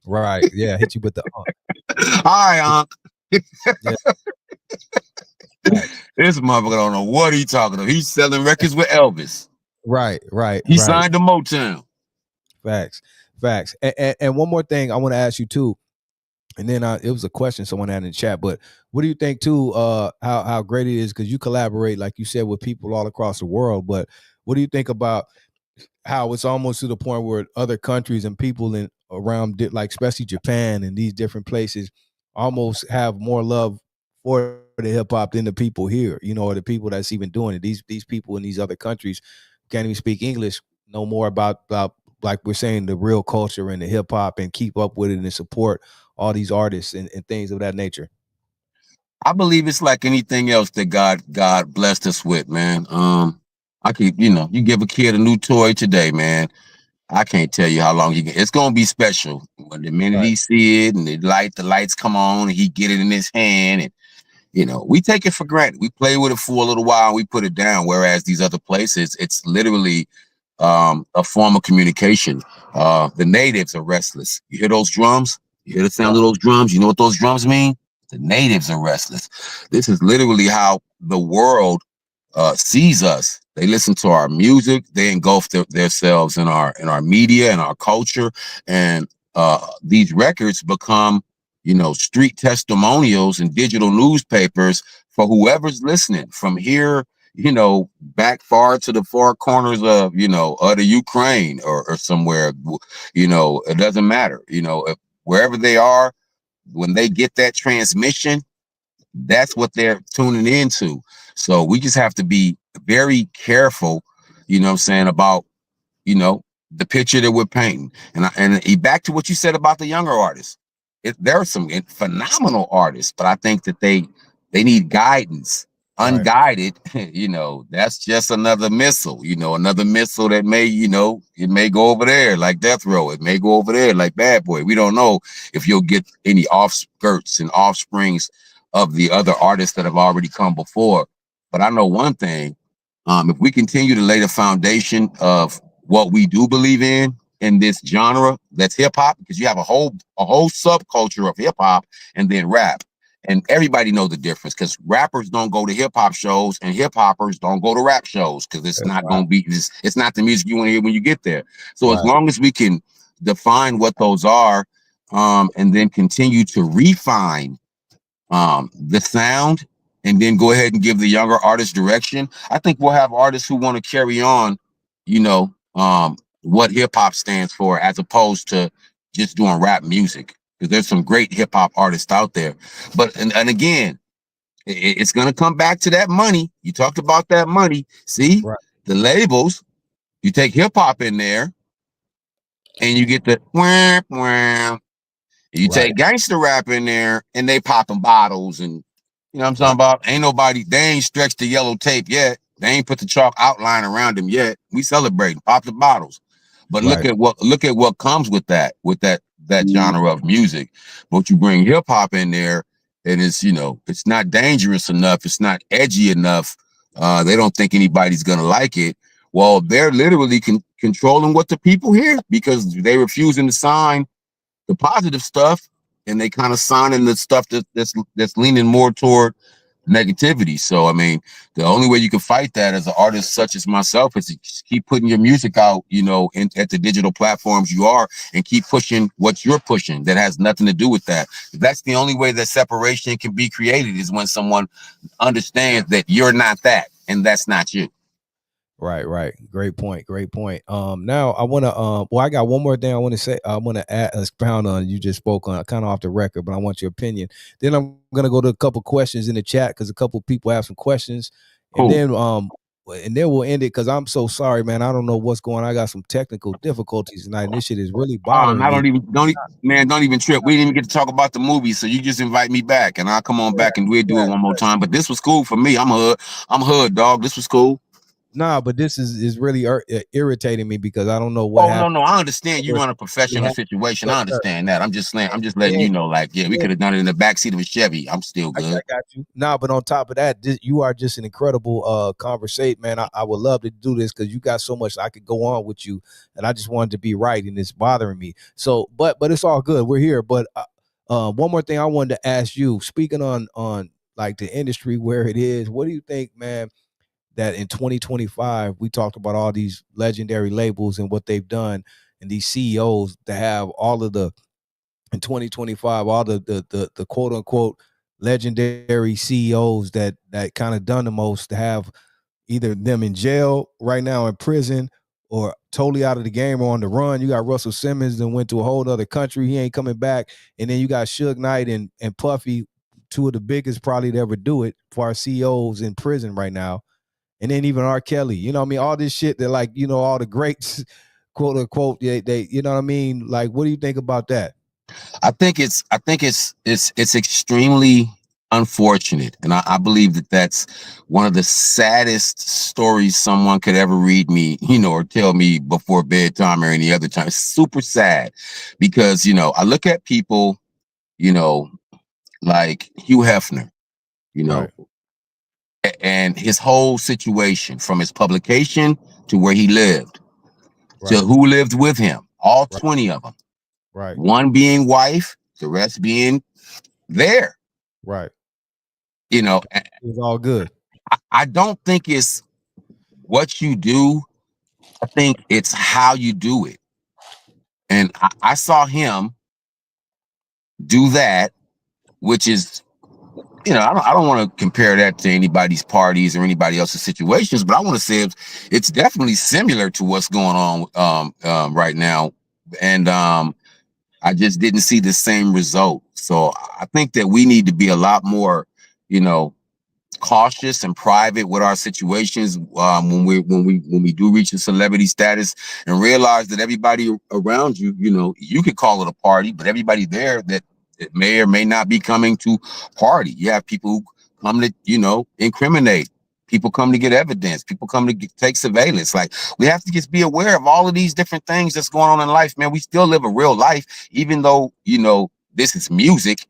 Right. Yeah. Hit you with the Unc. All right, Unc. Yeah. This motherfucker don't know what he talking about. He's selling records with Elvis. Right. He signed to Motown. Facts. And one more thing I want to ask you too, and then it was a question someone had in the chat, but what do you think too, how great it is, because you collaborate, like you said, with people all across the world, but what do you think about how it's almost to the point where other countries and people around, like especially Japan and these different places, almost have more love for the hip hop than the people here, or the people that's even doing it. These people in these other countries can't even speak English, know more about like we're saying, the real culture and the hip hop, and keep up with it and support all these artists and things of that nature. I believe it's like anything else that God blessed us with, man. I keep, you give a kid a new toy today, man. I can't tell you how long it's gonna be special. When the minute he see it and the lights come on and he get it in his hand, and we take it for granted. We play with it for a little while and we put it down. Whereas these other places, it's literally a form of communication. The natives are restless. You hear those drums? You hear the sound of those drums? You know what those drums mean? The natives are restless. This is literally how the world sees us. They listen to our music. They engulf themselves in our media and our culture. And these records become, street testimonials and digital newspapers for whoever's listening from here, back far to the far corners of, of the Ukraine or somewhere, it doesn't matter, wherever they are, when they get that transmission, that's what they're tuning into. So we just have to be very careful, about, the picture that we're painting. And back to what you said about the younger artists. There are some phenomenal artists, but I think that they need guidance. Right. Unguided, that's just another missile, another missile that may, it may go over there like Death Row. It may go over there like Bad Boy. We don't know if you'll get any offskirts and offsprings of the other artists that have already come before. But I know one thing, if we continue to lay the foundation of what we do believe in this genre, that's hip hop, because you have a whole subculture of hip hop and then rap. And everybody know the difference, because rappers don't go to hip hop shows and hip hoppers don't go to rap shows, because it's not Right. going to be, it's not the music you want to hear when you get there. So as Right. long as we can define what those are, and then continue to refine the sound, and then go ahead and give the younger artists direction, I think we'll have artists who want to carry on, what hip hop stands for, as opposed to just doing rap music. Because there's some great hip hop artists out there. But and again, it's gonna come back to that money. You talked about that money. See, Right. the labels, you take hip hop in there and you get the wham, wham. You Right. take gangster rap in there and they popping bottles, and you know what I'm talking Right. about? Ain't nobody, they ain't stretched the yellow tape yet. They ain't put the chalk outline around them yet. We celebrating, pop the bottles. But Right. look at what comes with that genre of music. But you bring hip hop in there, and it's not dangerous enough, it's not edgy enough. They don't think anybody's gonna like it. Well, they're literally controlling what the people hear, because they refusing to sign the positive stuff, and they kind of signing the stuff that's leaning more toward negativity. So I mean, the only way you can fight that as an artist such as myself is to just keep putting your music out, at the digital platforms you are, and keep pushing what you're pushing that has nothing to do with that. That's the only way that separation can be created, is when someone understands that you're not that and that's not you. Right, right. Great point. Great point. Now I want to well, I got one more thing I want to say. I want to add, expound on. You just spoke on kind of off the record, but I want your opinion. Then I'm gonna go to a couple questions in the chat, because a couple people have some questions, and Cool. then we'll end it, because I'm so sorry, man. I don't know what's going on. I got some technical difficulties tonight, and this shit is really bothering I me. don't even trip. We didn't even get to talk about the movie, so you just invite me back, and I'll come on back and we'll do it one more time. But this was cool for me. I'm hood, dog. This was cool. Nah, but this is really irritating me, because I don't know what Oh happened. no, I understand you run a professional situation. I understand that. I'm just letting you know, like, yeah, we could have done it in the backseat of a Chevy. I'm still I good. got you. Nah, but on top of that, you are just an incredible conversate, man. I would love to do this, because you got so much I could go on with you, and I just wanted to be right, and it's bothering me. So, but it's all good. We're here. But one more thing I wanted to ask you, speaking on like the industry where it is, what do you think, man? That in 2025, we talked about all these legendary labels and what they've done, and these CEOs to have all of the in 2025, all the quote unquote legendary CEOs that kind of done the most, to have either them in jail right now, in prison, or totally out of the game or on the run. You got Russell Simmons that went to a whole other country. He ain't coming back. And then you got Suge Knight and Puffy, two of the biggest probably to ever do it, for our CEOs in prison right now. And then even R. Kelly, you know what I mean? All this shit that, like, all the greats, quote unquote, they you know what I mean? Like, what do you think about that? I think it's extremely unfortunate, and I believe that that's one of the saddest stories someone could ever read me, or tell me before bedtime or any other time. It's super sad, because I look at people, you know, like Hugh Hefner, you know, Right. and his whole situation, from his publication to where he lived to Right. who lived with him, all Right. 20 of them, Right. one being wife, the rest being there. Right. You know, It's all good. I don't think it's what you do. I think it's how you do it. And I saw him do that, which is, I don't want to compare that to anybody's parties or anybody else's situations, but I want to say it's definitely similar to what's going on right now. And I just didn't see the same result. So I think that we need to be a lot more, you know, cautious and private with our situations when we do reach a celebrity status, and realize that everybody around you, you know, you could call it a party, but everybody there that it may or may not be coming to party. You have people who come to, you know, incriminate. People come to get evidence. People come to take surveillance. Like, we have to just be aware of all of these different things that's going on in life, man. We still live a real life, even though, you know, this is music.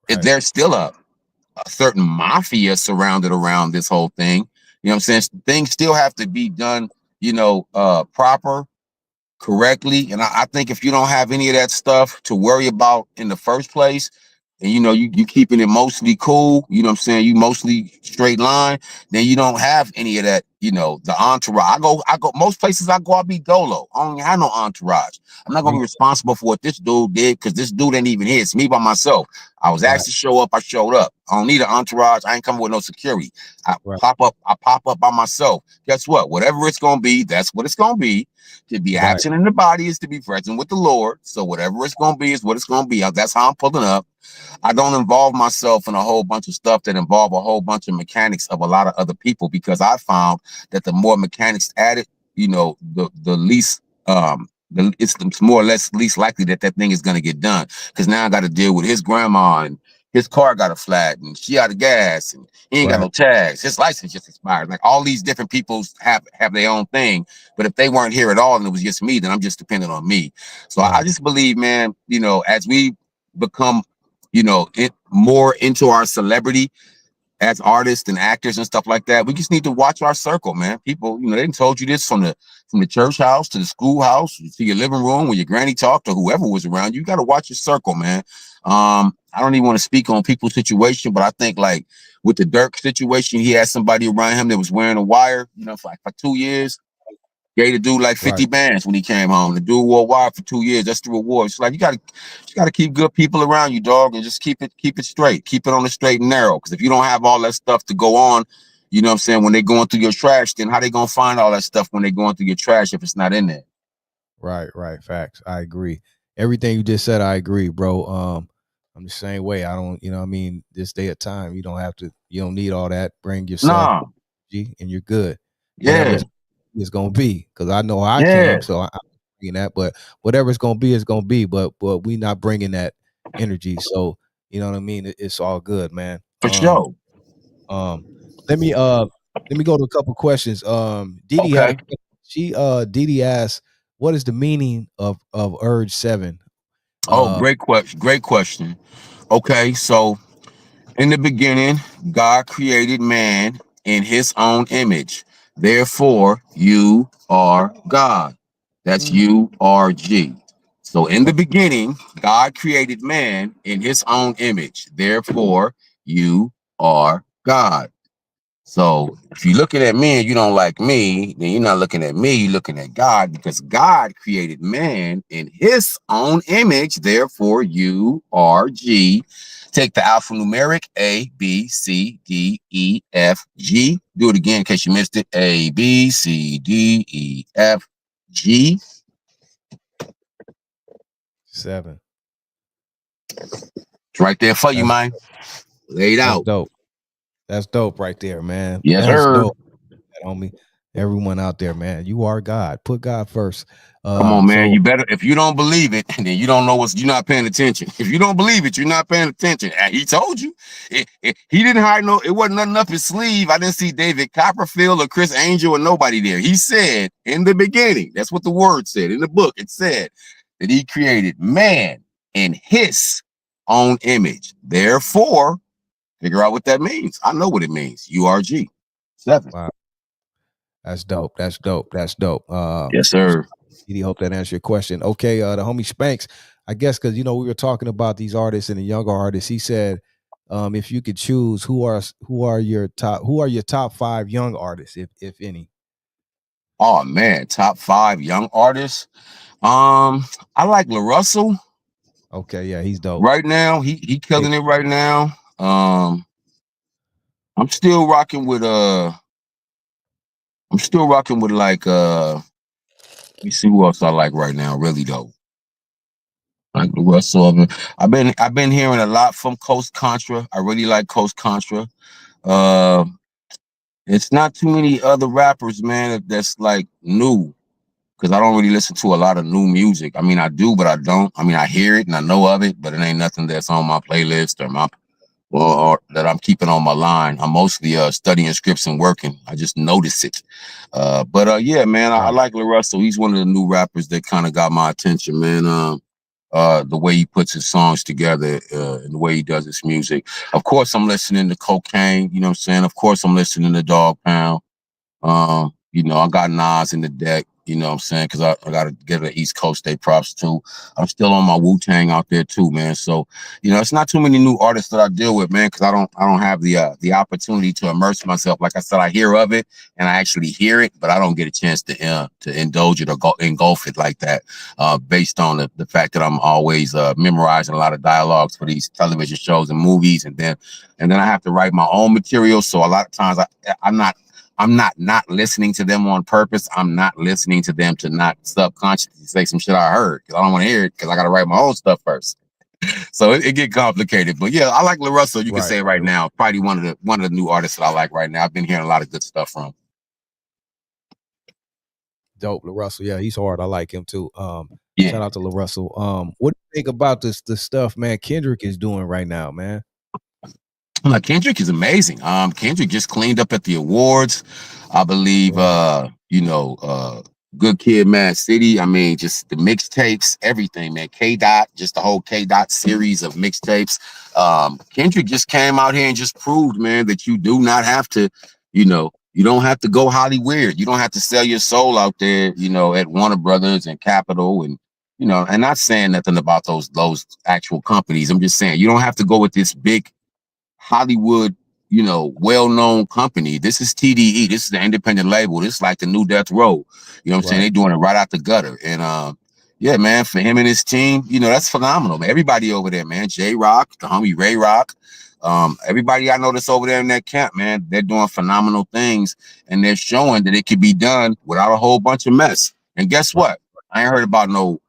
Right. There's still a certain mafia surrounded around this whole thing. You know what I'm saying? Things still have to be done, you know, proper, correctly. And I think if you don't have any of that stuff to worry about in the first place, and you know, you keeping it mostly cool, you know what I'm saying, you mostly straight line, then you don't have any of that, you know, the entourage. I go most places I go, I'll be dolo. I don't have no entourage. I'm not gonna be responsible for what this dude did, because this dude ain't even here. It's me by myself. I was asked to show up, I showed up. I don't need an entourage. I ain't coming with no security. I pop up by myself. Guess what? Whatever it's gonna be, that's what it's gonna be. To be absent in the body is to be present with the Lord. So whatever it's gonna be is what it's gonna be. That's how I'm pulling up. I don't involve myself in a whole bunch of stuff that involve a whole bunch of mechanics of a lot of other people, because I found that the more mechanics added, you know, the least it's more or less least likely that that thing is going to get done. Because now I got to deal with his grandma, and his car got a flat, and she out of gas, and he ain't got no tags. His license just expired. Like, all these different people have their own thing. But if they weren't here at all and it was just me, then I'm just dependent on me. So I just believe, man, you know, as we become, you know, more into our celebrity as artists and actors and stuff like that, we just need to watch our circle, man. People, you know, they told you this from the church house to the schoolhouse to your living room when your granny talked or whoever was around you. You got to watch your circle, man. I don't even want to speak on people's situation, but I think, like, with the Dirk situation, he had somebody around him that was wearing a wire, you know, for 2 years. Gave the dude like 50 bands when he came home. The dude wore wire for 2 years. That's the reward. It's like, you gotta keep good people around you, dog, and just keep it straight. Keep it on the straight and narrow. Because if you don't have all that stuff to go on, you know what I'm saying, when they're going through your trash, then how they gonna find all that stuff when they're going through your trash if it's not in there? Right. Facts. I agree. Everything you just said, I agree, bro. I'm the same way. I don't, you know what I mean, this day at time, you don't need all that. Bring yourself, and you're good. Whatever it's gonna be. Because I know I came, so I'm bringing that. But whatever it's gonna be, it's gonna be. But we not bringing that energy. So you know what I mean. It's all good, man. For sure. Let me go to a couple questions. DD had a question. DD asked, "What is the meaning of URG7?" Great question. Okay, so in the beginning, God created man in his own image. Therefore, you are God. That's URG. So in the beginning, God created man in his own image. Therefore, you are God. So if you're looking at me and you don't like me, then you're not looking at me, you're looking at God, because God created man in his own image. Therefore, you are G. Take the alphanumeric A, B, C, D, E, F, G. Do it again in case you missed it. A, B, C, D, E, F, G. 7. It's right there for you, man. Laid out. Dope. That's dope right there, man. Yes, that's sir. Dope, homie. Everyone out there, man, you are God. Put God first. Come on, man. You better, if you don't believe it, then you don't know you're not paying attention. If you don't believe it, you're not paying attention. And he told you. He didn't hide it wasn't nothing up his sleeve. I didn't see David Copperfield or Chris Angel or nobody there. He said in the beginning, that's what the word said in the book. It said that he created man in his own image. Therefore, figure out what that means. I know what it means. URG 7. Wow. That's dope. Yes, sir. I hope that answers your question. Okay, the homie Spanks, I guess, because we were talking about these artists and the younger artists. He said, if you could choose, who are your top 5 young artists, if any? Oh man, top 5 young artists. I like LaRussell. Okay, yeah, he's dope. Right now, he killing it right now. I'm still rocking with like let me see who else I like right now, really though. Like LaRussell. I've been hearing a lot from Coast Contra. I really like Coast Contra. Uh, it's not too many other rappers, man, that's like new. Because I don't really listen to a lot of new music. I mean, I do, but I don't. I mean, I hear it and I know of it, but it ain't nothing that's on my playlist or that I'm keeping on my line. I'm mostly studying scripts and working. I just notice it. But yeah, man, I Right. like Lil Russell. He's one of the new rappers that kind of got my attention, man. The way he puts his songs together and the way he does his music. Of course, I'm listening to Cocaine. You know what I'm saying? Of course, I'm listening to Dog Pound. I got Nas in the deck, you know what I'm saying? Because I got to give the East Coast State props too. I'm still on my Wu-Tang out there too, man. So, it's not too many new artists that I deal with, man, because I don't have the opportunity to immerse myself. Like I said, I hear of it and I actually hear it, but I don't get a chance to indulge it or engulf it like that, based on the fact that I'm always memorizing a lot of dialogues for these television shows and movies, and then I have to write my own material. So a lot of times I'm not listening to them on purpose. I'm not listening to them to not subconsciously say some shit I heard because I don't want to hear it because I got to write my own stuff first. So it get complicated. But yeah, I like Lil Russell. You can Right. say it right now. Probably one of the new artists that I like right now. I've been hearing a lot of good stuff from. Dope. Lil Russell. Yeah, he's hard. I like him too. Yeah. Shout out to Lil Russell. What do you think about the stuff, man, Kendrick is doing right now, man? Like Kendrick is amazing. Kendrick just cleaned up at the awards. I believe Right. Good Kid, Mad City. I mean, just the mixtapes, everything, man. K Dot, just the whole K Dot series of mixtapes. Kendrick just came out here and just proved, man, that you do not have to, you don't have to go Hollywood. You don't have to sell your soul out there, at Warner Brothers and Capitol and not saying nothing about those actual companies. I'm just saying you don't have to go with this big Hollywood, well-known company. This is TDE. This is the independent label. This is like the new Death Row. You know what I'm saying? Right. They doing it right out the gutter. And yeah, man, for him and his team, that's phenomenal, man. Everybody over there, man. J Rock, the homie Ray Rock. Everybody I know that's over there in that camp, man, they're doing phenomenal things and they're showing that it can be done without a whole bunch of mess. And guess Right. what? I ain't heard about no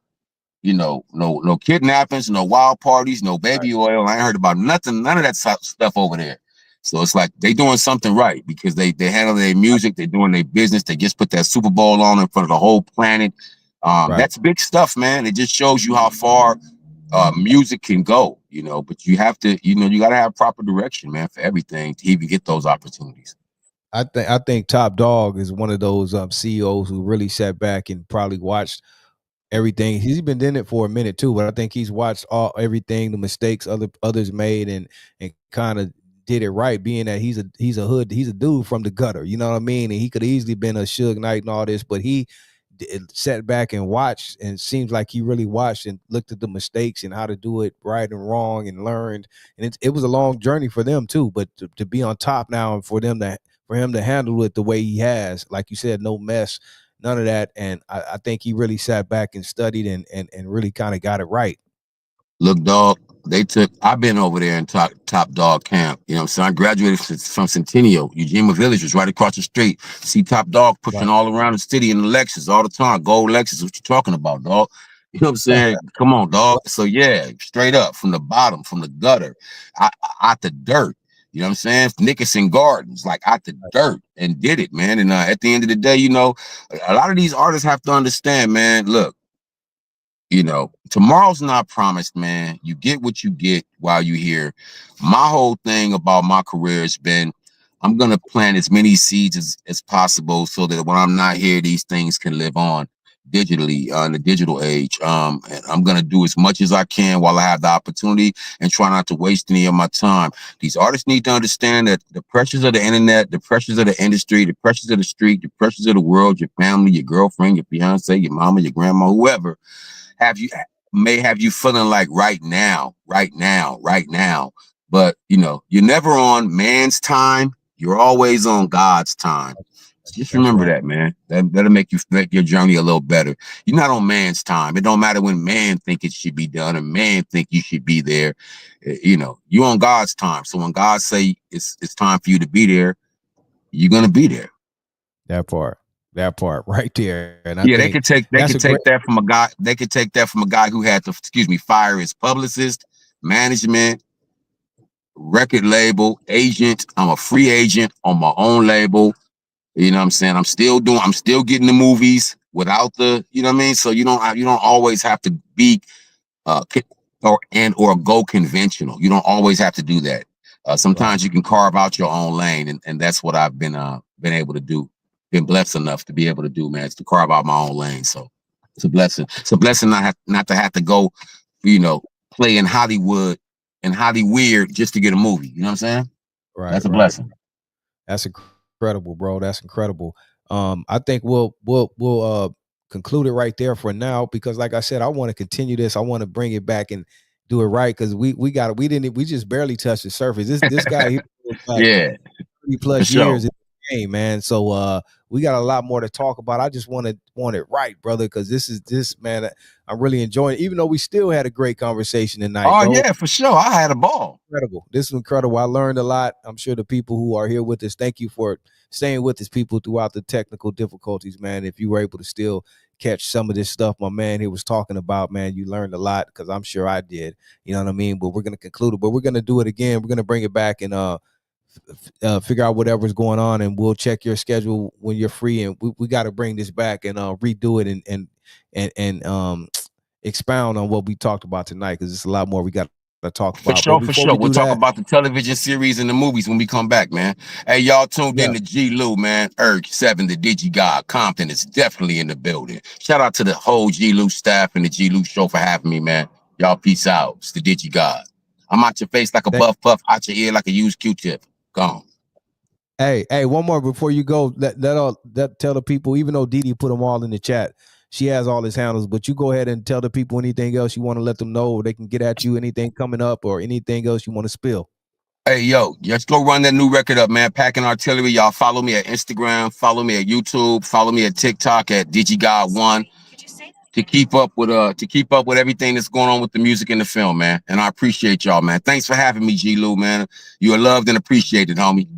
kidnappings, no wild parties, no Right. baby oil. I ain't heard about nothing, none of that stuff over there. So it's like they doing something right because they handle their music, they're doing their business. They just put that Super Bowl on in front of the whole planet. Right. That's big stuff, man. It just shows you how far music can go, but you have to, you got to have proper direction, man, for everything to even get those opportunities. I think Top Dog is one of those CEOs who really sat back and probably watched everything. He's been in it for a minute too, but I think he's watched everything, the mistakes others made, and kind of did it right. Being that he's a dude from the gutter, you know what I mean? And he could easily been a Suge Knight and all this, but he sat back and watched, and it seems like he really watched and looked at the mistakes and how to do it right and wrong and learned. And it was a long journey for them too, but to be on top now and for him to handle it the way he has, like you said, no mess, none of that. And I think he really sat back and studied and really kind of got it right. Look, dog, I've been over there in top dog camp. So I graduated from Centennial. Eugene Village was right across the street. See Top Dog pushing Right. all around the city in the Lexus all the time. Gold Lexus, what you talking about, dog? You know what I'm saying? Come on, dog. So yeah, straight up from the bottom, from the gutter, out the dirt. You know what I'm saying? Nickerson Gardens, like out the dirt, and did it, man. And at the end of the day, a lot of these artists have to understand, man. Look, tomorrow's not promised, man. You get what you get while you're here. My whole thing about my career has been I'm going to plant as many seeds as possible so that when I'm not here, these things can live on digitally in the digital age. And I'm going to do as much as I can while I have the opportunity and try not to waste any of my time. These artists need to understand that the pressures of the internet, the pressures of the industry, the pressures of the street, the pressures of the world, your family, your girlfriend, your fiance, your mama, your grandma, whoever, may have you feeling like right now. But you're never on man's time. You're always on God's time. Just That's remember right. that, man. That'll make your journey a little better. You're not on man's time. It don't matter when man think it should be done or man think you should be there. You're on God's time. So when God say it's time for you to be there, you're gonna be there. That part right there. And I Yeah, think they that's could a great. take that from a guy. They could take that from a guy who had to, fire his publicist, management, record label, agent. I'm a free agent on my own label. You know what I'm saying? I'm still getting the movies without the, you know what I mean? So you don't always have to be uh or go conventional. You don't always have to do that. Sometimes you can carve out your own lane, and that's what I've been able to do. Been blessed enough to be able to do, man, is to carve out my own lane. So it's a blessing. It's a blessing not to have to go, play in Hollywood and Hollyweird just to get a movie. You know what I'm saying? Right, That's a blessing. That's incredible, bro. That's incredible. I think we'll conclude it right there for now, because like I said, I want to continue this. I want to bring it back and do it right, because we just barely touched the surface. This guy here was like Yeah, 30+ years in the game, man. So we got a lot more to talk about. I just want it right, brother, because this man, I'm really enjoying it, even though we still had a great conversation tonight. Oh, bro. yeah, for sure. I had a ball. Incredible. This is incredible. I learned a lot. I'm sure the people who are here with us, thank you for staying with us, people, throughout the technical difficulties, man. If you were able to still catch some of this stuff my man here was talking about, man, you learned a lot, because I'm sure I did. You know what I mean? But we're going to conclude it. But we're going to do it again. We're going to bring it back and figure out whatever's going on, and we'll check your schedule when you're free. And we got to bring this back and redo it and expound on what we talked about tonight, because it's a lot more we got to talk about. For sure. We'll talk about the television series and the movies when we come back, man. Hey, y'all tuned in to G-Lew, man. URG7, the Digi God. Compton is definitely in the building. Shout out to the whole G-Lew staff and the G-Lew show for having me, man. Y'all peace out. It's the Digi God. I'm out your face like a buff puff, out your ear like a used Q-tip. Gone. Hey, one more before you go. That tell the people, even though DD put them all in the chat, she has all his handles, but you go ahead and tell the people anything else you want to let them know, or they can get at you, anything coming up or anything else you want to spill. Hey, yo, let's go run that new record up, man. Packing Artillery. Y'all follow me at Instagram, follow me at YouTube, follow me at TikTok at DigiGod1 to keep up with everything that's going on with the music and the film, man. And I appreciate y'all, man. Thanks for having me, G-Lew, man. You are loved and appreciated, homie.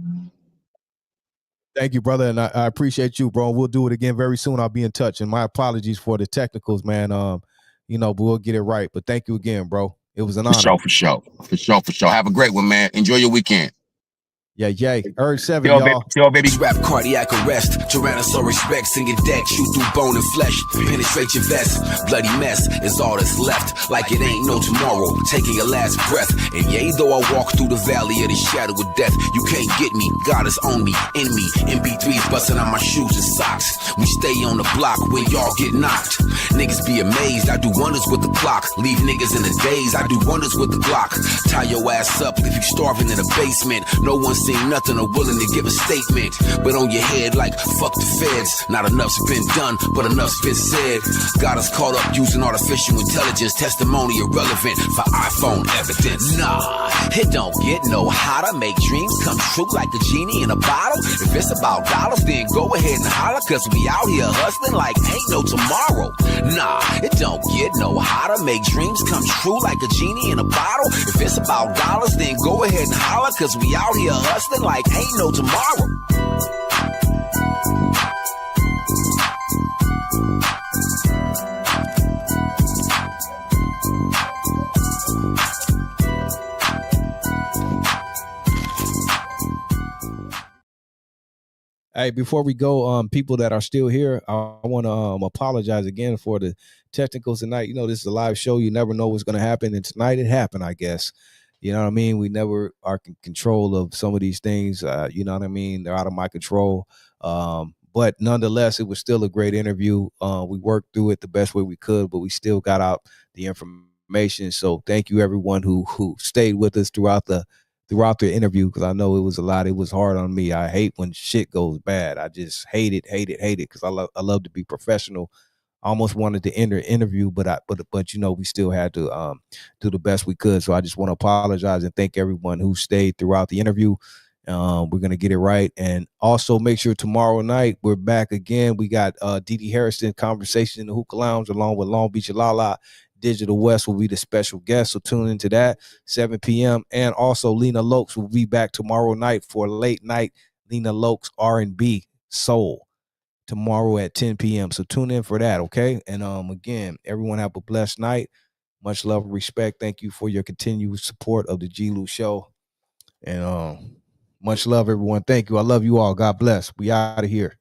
Thank you, brother, and I appreciate you, bro. We'll do it again very soon. I'll be in touch, and my apologies for the technicals, man. But we'll get it right. But thank you again, bro. It was an honor. For sure. Have a great one, man. Enjoy your weekend. Yeah. URG7, y'all. Yo, baby, rap cardiac arrest. Tyrannosaurus Rex in your deck, shoot through bone and flesh. Penetrate your vest. Bloody mess is all that's left. Like it ain't no tomorrow. Taking your last breath. And yea, though I walk through the valley of the shadow of death, you can't get me. God is on me, in me. MP3s busting out my shoes and socks. We stay on the block when y'all get knocked. Niggas be amazed. I do wonders with the clock. Leave niggas in the days. I do wonders with the Glock. Tie your ass up if you starving in the basement. No one seen nothing or willing to give a statement, but on your head like fuck the feds. Not enough's been done, but enough's been said. Got us caught up using artificial intelligence. Testimony irrelevant for iPhone evidence. Nah, it don't get no hotter. Make dreams come true like a genie in a bottle. If it's about dollars, then go ahead and holler, cause we out here hustling like ain't no tomorrow. Nah, it don't get no hotter. Make dreams come true like a genie in a bottle. If it's about dollars, then go ahead and holler, cause we out here hustling like ain't no tomorrow. Hey, before we go, people that are still here, I want to apologize again for the technicals tonight. You know, this is a live show. You never know what's going to happen, and tonight it happened, I guess. You know what I mean? We never are in control of some of these things. You know what I mean? They're out of my control. But nonetheless, it was still a great interview. We worked through it the best way we could, but we still got out the information. So thank you, everyone who stayed with us throughout the interview, because I know it was a lot. It was hard on me. I hate when shit goes bad. I just hate it, because I love to be professional. I almost wanted to end the interview, but you know, we still had to do the best we could. So I just want to apologize and thank everyone who stayed throughout the interview. We're gonna get it right, and also make sure tomorrow night we're back again. We got DD Hairston conversation in the Hookah Lounge along with Long Beach Lala. Digital West will be the special guest, so tune into that 7 p.m. And also Lena Lokes will be back tomorrow night for late night Lena Lokes R&B Soul tomorrow at 10 p.m. So tune in for that, okay? And again, everyone have a blessed night. Much love and respect. Thank you for your continued support of the G-Lew Show. And much love, everyone. Thank you. I love you all. God bless. We out of here.